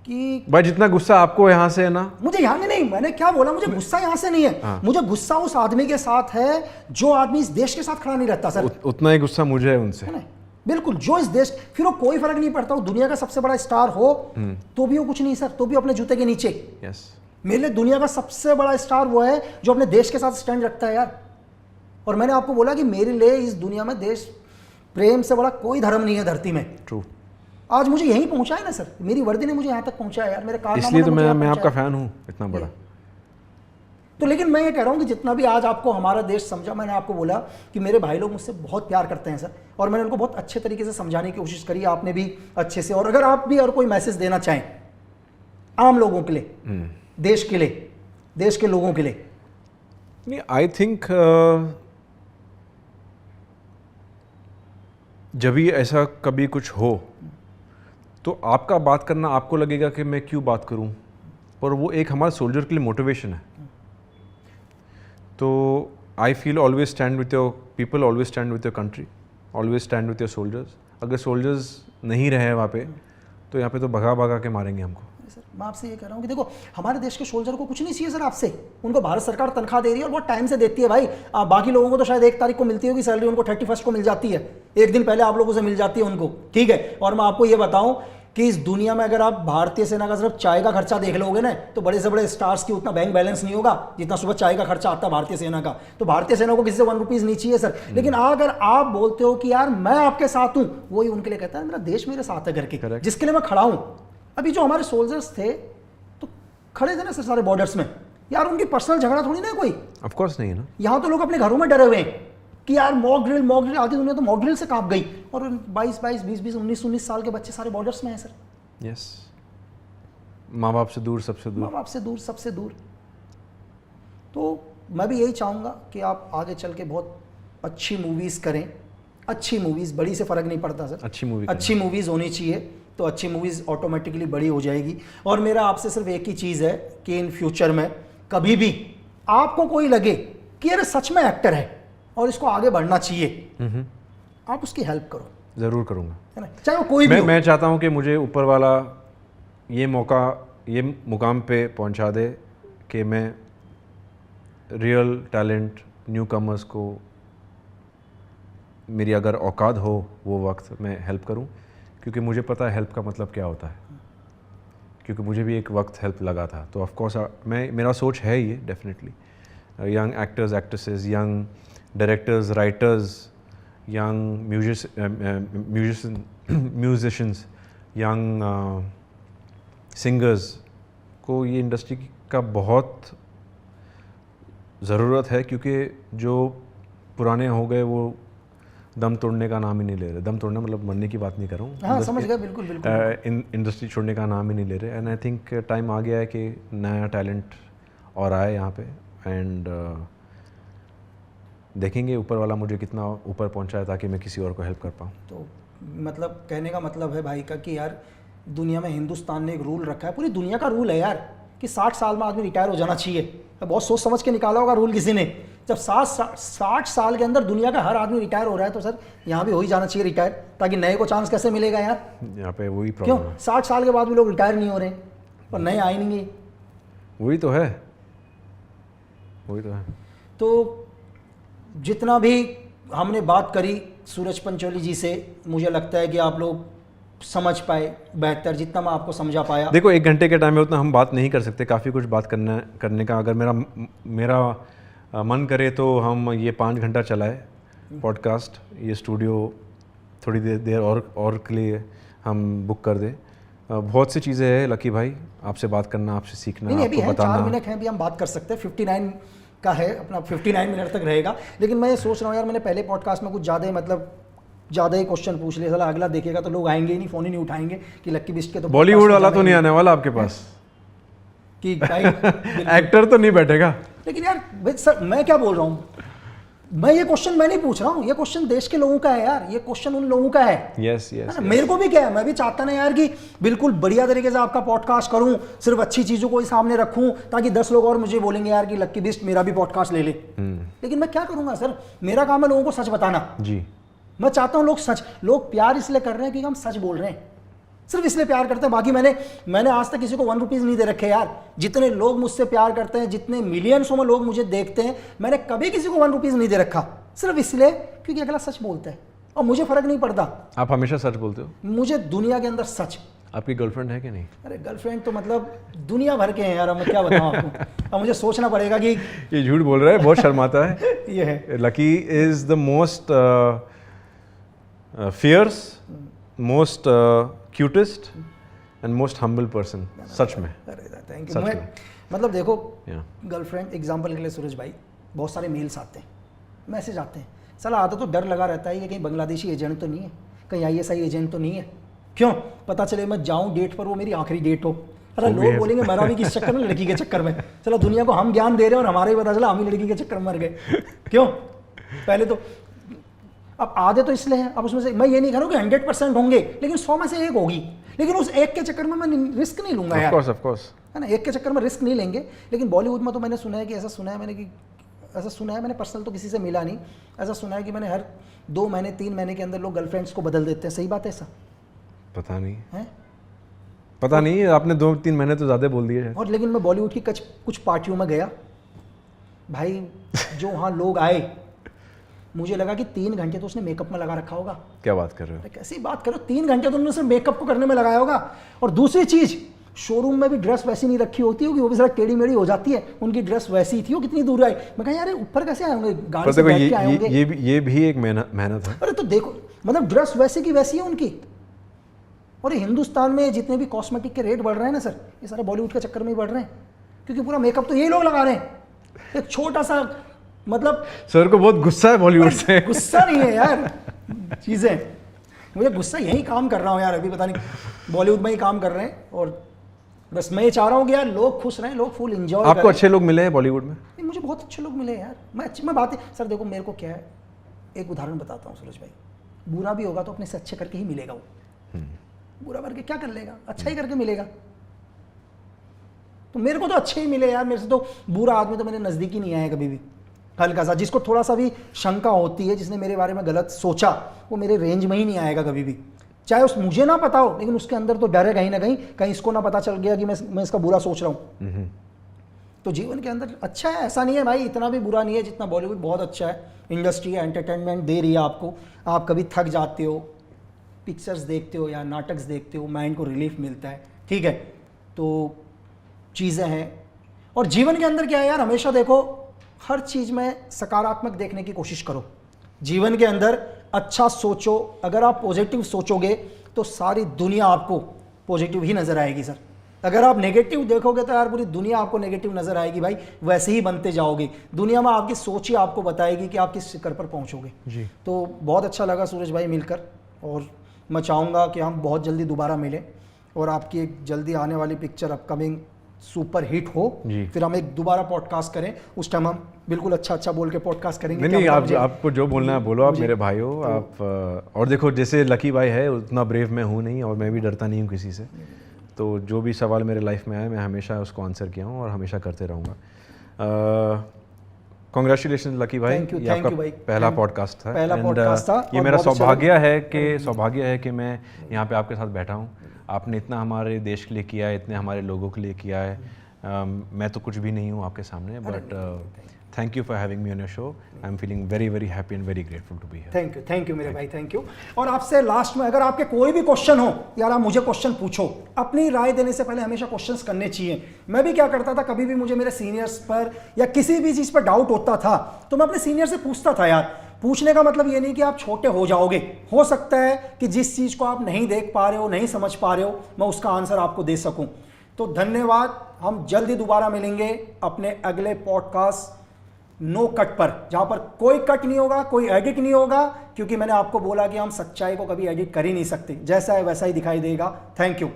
कि
भाई जितना गुस्सा आपको यहाँ से है ना,
मुझे यहाँ में नहीं, मैंने क्या बोला, मुझे गुस्सा यहाँ से नहीं है।
हाँ।
मुझे गुस्सा उस आदमी के साथ है जो आदमी इस देश के साथ खड़ा नहीं रहता सर।
उतना ही गुस्सा मुझे है उनसे।
है ना? बिल्कुल, जो इस देश, फिर वो कोई फर्क नहीं पड़ता, वो दुनिया का सबसे बड़ा स्टार हो तो भी वो कुछ नहीं सर, तो भी अपने जूते के नीचे।
यस,
मेरे लिए दुनिया का सबसे बड़ा स्टार वो है जो अपने देश के साथ स्टैंड रखता है यार। और मैंने आपको बोला कि मेरे लिए इस दुनिया में देश प्रेम से बड़ा कोई धर्म नहीं है धरती में।
ट्रू।
आज मुझे यहीं पहुंचा है ना सर, मेरी वर्दी ने मुझे यहाँ तक पहुंचाया यार, मेरे कारनामों
इसलिए
ने
तो
मुझे यहाँ
मैं आपका
पहुंचाया।
फैन हूँ इतना बड़ा।
तो लेकिन मैं ये कह रहा हूँ कि जितना भी आज आपको हमारा देश समझा, मैंने आपको बोला कि मेरे भाई लोग मुझसे बहुत प्यार करते हैं सर, और मैंने उनको बहुत अच्छे तरीके से समझाने की कोशिश करी, आपने भी अच्छे से। और अगर आप भी और कोई मैसेज देना चाहें आम लोगों के लिए, देश के लिए, देश के लोगों के लिए।
नहीं, आई थिंक जब भी ऐसा कभी कुछ हो तो आपका बात करना, आपको लगेगा कि मैं क्यों बात करूं, पर वो एक हमारे सोल्जर के लिए मोटिवेशन है। तो I feel always stand with your people, always stand with your country, always stand with your soldiers. अगर सोल्जर्स नहीं रहे वहाँ पे तो यहाँ पे तो भगा भगा के मारेंगे हमको।
सर मैं आपसे ये कह रहा हूँ कि देखो, हमारे देश के सोल्जर को कुछ नहीं चाहिए सर आपसे। उनको भारत सरकार तनख्वाह दे रही है और बहुत टाइम से देती है भाई। बाकी लोगों को तो शायद 1 तारीख को मिलती होगी सैलरी, उनको 31 को मिल जाती है, एक दिन पहले आप लोगों से मिल जाती है उनको, ठीक है। और मैं आपको ये बताऊं कि इस दुनिया में अगर आप भारतीय सेना का सिर्फ चाय का खर्चा देख लोगे ना, तो बड़े से बड़े स्टार्स की उतना बैंक बैलेंस नहीं होगा जितना सुबह चाय का खर्चा आता है भारतीय सेना का। तो भारतीय सेना को किसी से 1 रुपीज नहीं चाहिए सर। लेकिन अगर आप बोलते हो कि यार मैं आपके साथ हूं, वही उनके लिए कहता है मेरा देश मेरे साथ है करके, जिसके लिए मैं खड़ा हूं। अभी जो हमारे सोल्जर्स थे तो खड़े थे ना सर सारे बॉर्डर्स में, यार उनकी पर्सनल झगड़ा थोड़ी ना कोई।
ऑफ कोर्स नहीं है ना।
यहाँ तो लोग अपने घरों में डरे हुए हैं कि यार मॉक ड्रिल, आधी दुनिया तो मॉक ड्रिल से कांप गई, और 22, 20, 19 साल के बच्चे सारे बॉर्डर्स में हैं सर।
यस, माँ बाप से दूर, सबसे दूर,
माँ बाप से दूर, सबसे दूर। तो मैं भी यही चाहूँगा कि आप आगे चल के बहुत अच्छी मूवीज़ करें, अच्छी मूवीज़, बड़ी से फ़र्क नहीं पड़ता सर, अच्छी मूवीज़ होनी चाहिए, तो अच्छी मूवीज़ ऑटोमेटिकली बड़ी हो जाएगी। और मेरा आपसे सिर्फ एक ही चीज़ है कि इन फ्यूचर में कभी भी आपको कोई लगे कि यार सच में एक्टर है और इसको आगे बढ़ना चाहिए, आप उसकी हेल्प करो।
ज़रूर करूँगा,
है ना, चाहे वो कोई भी हो।
मैं चाहता हूँ कि मुझे ऊपर वाला ये मौका, ये मुकाम पे पहुँचा दे कि मैं रियल टैलेंट न्यू कमर्स को मेरी अगर औकात हो वो वक्त मैं हेल्प करूं, क्योंकि मुझे पता है हेल्प का मतलब क्या होता है, क्योंकि मुझे भी एक वक्त हेल्प लगा था। तो ऑफ कोर्स मेरा सोच है ये definitely, young actors actresses, young directors writers, young musicians, young singers को ये इंडस्ट्री का बहुत ज़रूरत है, क्योंकि जो पुराने हो गए वो दम तोड़ने का नाम ही नहीं ले रहे। दम तोड़ना मतलब मरने की बात नहीं कर रहा हूँ,
हाँ समझ गया, बिल्कुल बिल्कुल।
इंडस्ट्री छोड़ने का नाम ही नहीं ले रहे। एंड आई थिंक टाइम आ गया है कि नया टैलेंट और आए यहाँ पे। एंड देखेंगे ऊपर वाला मुझे कितना ऊपर पहुँचाए ताकि मैं किसी और को हेल्प कर पाऊँ।
तो मतलब कहने का मतलब है भाई का कि यार दुनिया में हिंदुस्तान ने एक रूल रखा है, पूरी दुनिया का रूल है यार, कि 60 साल में आदमी रिटायर हो जाना चाहिए। तो बहुत सोच समझ के निकाला होगा रूल किसी ने। जब 60 साल के अंदर दुनिया का हर आदमी रिटायर हो रहा है तो सर यहाँ भी हो ही जाना चाहिए रिटायर, ताकि नए को चांस कैसे मिलेगा यार।
यहाँ पे वही
क्यों
प्रॉब्लम है।
60 साल के बाद भी लोग रिटायर नहीं हो रहे और नए आए नहीं है।
वही तो है, वही तो है।
तो जितना भी हमने बात करी सूरज पंचोली जी से, मुझे लगता है कि आप लोग समझ पाए बेहतर, जितना मैं आपको समझा पाया।
देखो 1 घंटे के टाइम में उतना हम बात नहीं कर सकते, काफ़ी कुछ बात करने का। अगर मेरा मन करे तो हम ये 5 घंटा चलाए पॉडकास्ट, ये स्टूडियो थोड़ी देर और के लिए हम बुक कर दें। बहुत सी चीज़ें हैं लकी भाई, आपसे बात करना, आपसे सीखना,
नहीं अभी
आपको
है, 4
बताना।
मिनट हैं, अभी हम बात कर सकते हैं। 59 का है अपना, 59 मिनट तक रहेगा। लेकिन मैं ये सोच रहा हूँ यार, मैंने पहले पॉडकास्ट में कुछ ज़्यादा ही क्वेश्चन पूछ लिए, साला अगला देखेगा तो लोग आएंगे ही नहीं, फ़ोन ही नहीं उठाएंगे कि लक्की बिस्ट के तो
बॉलीवुड वाला तो नहीं आने वाला आपके पास
कि भाई
एक्टर तो नहीं बैठेगा।
लेकिन यार भाई सर मैं क्या बोल रहा हूँ, मैं ये क्वेश्चन मैं नहीं पूछ रहा हूँ, ये क्वेश्चन देश के लोगों का है यार, ये क्वेश्चन उन लोगों का है।
यस
है
यस
ना? मेरे को भी क्या है, मैं भी चाहता ना यार कि बिल्कुल बढ़िया तरीके से आपका पॉडकास्ट करूं, सिर्फ अच्छी चीज़ों को ही सामने रखूं, ताकि 10 लोग और मुझे बोलेंगे यार कि लक्की बिस्ट मेरा भी पॉडकास्ट ले ले। लेकिन मैं क्या करूंगा सर, मेरा काम है लोगों को सच बताना।
जी।
मैं चाहता हूँ लोग प्यार इसलिए कर रहे हैं क्योंकि हम सच बोल रहे हैं, सिर्फ इसलिए प्यार करते हैं। बाकी मैंने आज तक किसी को 1 रुपीज़ नहीं दे रखे यार। जितने लोग मुझसे प्यार करते हैं, जितने मिलियंसों में लोग मुझे देखते हैं, मैंने कभी किसी को 1 रुपीज़ नहीं दे रखा, सिर्फ इसलिए क्योंकि अगला सच बोलता है और मुझे फर्क नहीं पड़ता।
आप हमेशा सच बोलते हो?
मुझे दुनिया के अंदर सच।
आपकी गर्लफ्रेंड है कि नहीं?
अरे गर्लफ्रेंड तो मतलब दुनिया भर के हैं यार, अब मैं क्या बताऊं आपको। अब मुझे सोचना पड़ेगा कि
ये झूठ बोल रहा है, बहुत शर्माता है।
ये है
Lucky is the most fierce, most cutest and most humble person, सच में।
अरे थैंक यू।
सच
मैं
में।
मतलब देखो
Yeah.
गर्लफ्रेंड एग्जांपल के लिए सूरज भाई, बहुत सारे मेल्स आते हैं, मैसेज आते हैं, साला आता तो डर लगा रहता है कि कहीं बांग्लादेशी एजेंट तो नहीं है, कहीं ISI एजेंट तो नहीं है। क्यों पता चले मैं जाऊं डेट पर, वो मेरी आखिरी डेट हो। अरे
वो भी
लोग
है।
बोलेंगे मरा भी किस चक्कर में, लड़की के चक्कर में। चलो दुनिया को हम ज्ञान दे रहे हैं और हमारे ही पता चला हम ही लड़की के चक्कर में मर गए। क्यों पहले तो अब आधे तो इसलिए हैं, अब उसमें से मैं ये नहीं कह रहा हूँ कि 100% होंगे, लेकिन 100 में से 1 होगी। लेकिन उस एक के चक्कर में मैं रिस्क नहीं लूंगा यार,
ऑफ कोर्स।
है ना, एक के चक्कर में रिस्क नहीं लेंगे। लेकिन बॉलीवुड में तो मैंने सुना है कि ऐसा सुना है मैंने पर्सनल तो किसी से मिला नहीं, ऐसा सुना है कि मैंने हर 2 महीने 3 महीने के अंदर लोग गर्लफ्रेंड्स को बदल देते हैं। सही बात है ऐसा?
पता नहीं,
है
पता नहीं, आपने 2-3 महीने तो ज़्यादा बोल दिए हैं।
और लेकिन मैं बॉलीवुड की कुछ पार्टियों में गया भाई, जो वहाँ लोग आए, मुझे लगा कि 3 घंटे तो उसने मेकअप में लगा रखा होगा।
क्या बात कर रहे हो?
अरे कैसी बात करो, 3 घंटे तो उन्होंने सिर्फ मेकअप को करने में लगाया होगा। और दूसरी चीज, शोरूम में भी ड्रेस वैसी नहीं रखी होती होगी, वो भी जरा टेढ़ी मेढ़ी हो जाती है, उनकी ड्रेस वैसी थी, वो कितनी दूर आई। मैं कहा यार ऊपर कैसे आए होंगे, गाड़ी से बैठ के आए होंगे।
ये भी एक मेहनत है।
अरे तो देखो, मतलब ड्रेस वैसी की वैसी है उनकी। और ये हिंदुस्तान में जितने भी कॉस्मेटिक के रेट बढ़ रहे हैं ना सर, ये सारे बॉलीवुड के चक्कर में ही बढ़ रहे हैं, क्योंकि पूरा मेकअप तो यही लोग लगा रहे हैं। एक छोटा सा मतलब
सर को बहुत गुस्सा है बॉलीवुड से।
गुस्सा नहीं है यार, चीज़ें मुझे गुस्सा, यही काम कर रहा हूँ यार, अभी पता नहीं बॉलीवुड में ही काम कर रहे हैं। और बस मैं ये चाह रहा हूँ कि यार लोग खुश रहें, लोग फुल एंजॉय
आपको अच्छे लोग मिले हैं बॉलीवुड में?
नहीं, मुझे बहुत अच्छे लोग मिले यार। मैं बात सर देखो, मेरे को क्या है, एक उदाहरण बताता हूँ सूरज भाई, बुरा भी होगा तो अपने से अच्छे करके ही मिलेगा वो। बुरा करके क्या कर लेगा, अच्छा ही करके मिलेगा। तो मेरे को तो अच्छे ही मिले यार, मेरे से तो बुरा आदमी तो मेरे नज़दीक ही नहीं आया कभी भी। हल्का सा जिसको थोड़ा सा भी शंका होती है, जिसने मेरे बारे में गलत सोचा, वो मेरे रेंज में ही नहीं आएगा कभी भी। चाहे उस मुझे ना पता हो, लेकिन उसके अंदर तो डर है कहीं ना कहीं इसको ना पता चल गया कि मैं इसका बुरा सोच रहा हूँ। तो जीवन के अंदर अच्छा है, ऐसा नहीं है भाई, इतना भी बुरा नहीं है जितना बॉलीवुड बहुत अच्छा है। इंडस्ट्री है, एंटरटेनमेंट दे रही है आपको, आप कभी थक जाते हो, पिक्चर्स देखते हो या नाटक देखते हो, माइंड को रिलीफ मिलता है, ठीक है। तो चीज़ें हैं, और जीवन के अंदर क्या है यार, हमेशा देखो हर चीज़ में सकारात्मक देखने की कोशिश करो। जीवन के अंदर अच्छा सोचो, अगर आप पॉजिटिव सोचोगे तो सारी दुनिया आपको पॉजिटिव ही नज़र आएगी सर। अगर आप नेगेटिव देखोगे तो यार पूरी दुनिया आपको नेगेटिव नज़र आएगी भाई, वैसे ही बनते जाओगे। दुनिया में आपकी सोच ही आपको बताएगी कि आप किस शिखर पर पहुंचोगे
जी।
तो बहुत अच्छा लगा सूरज भाई मिलकर, और मैं चाहूँगा कि हम बहुत जल्दी दोबारा मिलें और आपकी एक जल्दी आने वाली पिक्चर अपकमिंग सुपर हिट हो,
जी।
फिर हम एक दोबारा पॉडकास्ट करें, उस टाइम हम बिल्कुल अच्छा बोल के पॉडकास्ट करेंगे।
नहीं,
क्या
आप
मुझे-
आपको जो बोलना है बोलो, आप मेरे भाई हो आप। और देखो, जैसे लकी भाई है उतना ब्रेव मैं हूँ नहीं, और मैं भी डरता नहीं हूँ किसी से। तो जो भी सवाल मेरे लाइफ में आए मैं हमेशा उसको आंसर किया हूँ और हमेशा करते रहूँगा। कॉन्ग्रेचुलेशन लकी भाई,
Thank you,
ये
thank
आपका
you भाई।
पहला पॉडकास्ट था।
पहला
And,
podcast था
ये
और
मेरा
बहुत अच्छा
सौभाग्य है कि मैं यहाँ पे आपके साथ बैठा हूँ। आपने इतना हमारे देश के लिए किया है, इतने हमारे लोगों के लिए किया है। मैं तो कुछ भी नहीं हूँ आपके सामने, but thank you for having me on your show. I am feeling very very happy and very grateful to be here.
Thank you मेरे भाई, थैंक यू। और आपसे लास्ट में, अगर आपके कोई भी क्वेश्चन हो यार, आप मुझे क्वेश्चन पूछो। अपनी राय देने से पहले हमेशा क्वेश्चंस करने चाहिए। मैं भी क्या करता था, कभी भी मुझे मेरे सीनियर्स पर या किसी भी चीज़ पर डाउट होता था तो मैं अपने सीनियर से पूछता था यार। पूछने का मतलब ये नहीं कि आप छोटे हो जाओगे, हो सकता है कि जिस चीज़ को आप नहीं देख पा रहे हो, नहीं समझ पा रहे हो, मैं उसका आंसर आपको दे सकूं। तो धन्यवाद, हम जल्दी दोबारा मिलेंगे अपने अगले पॉडकास्ट नो कट पर, जहां पर कोई कट नहीं होगा, कोई एडिट नहीं होगा, क्योंकि मैंने आपको बोला कि हम सच्चाई को कभी एडिट कर ही नहीं सकते, जैसा है वैसा ही दिखाई देगा। Thank you.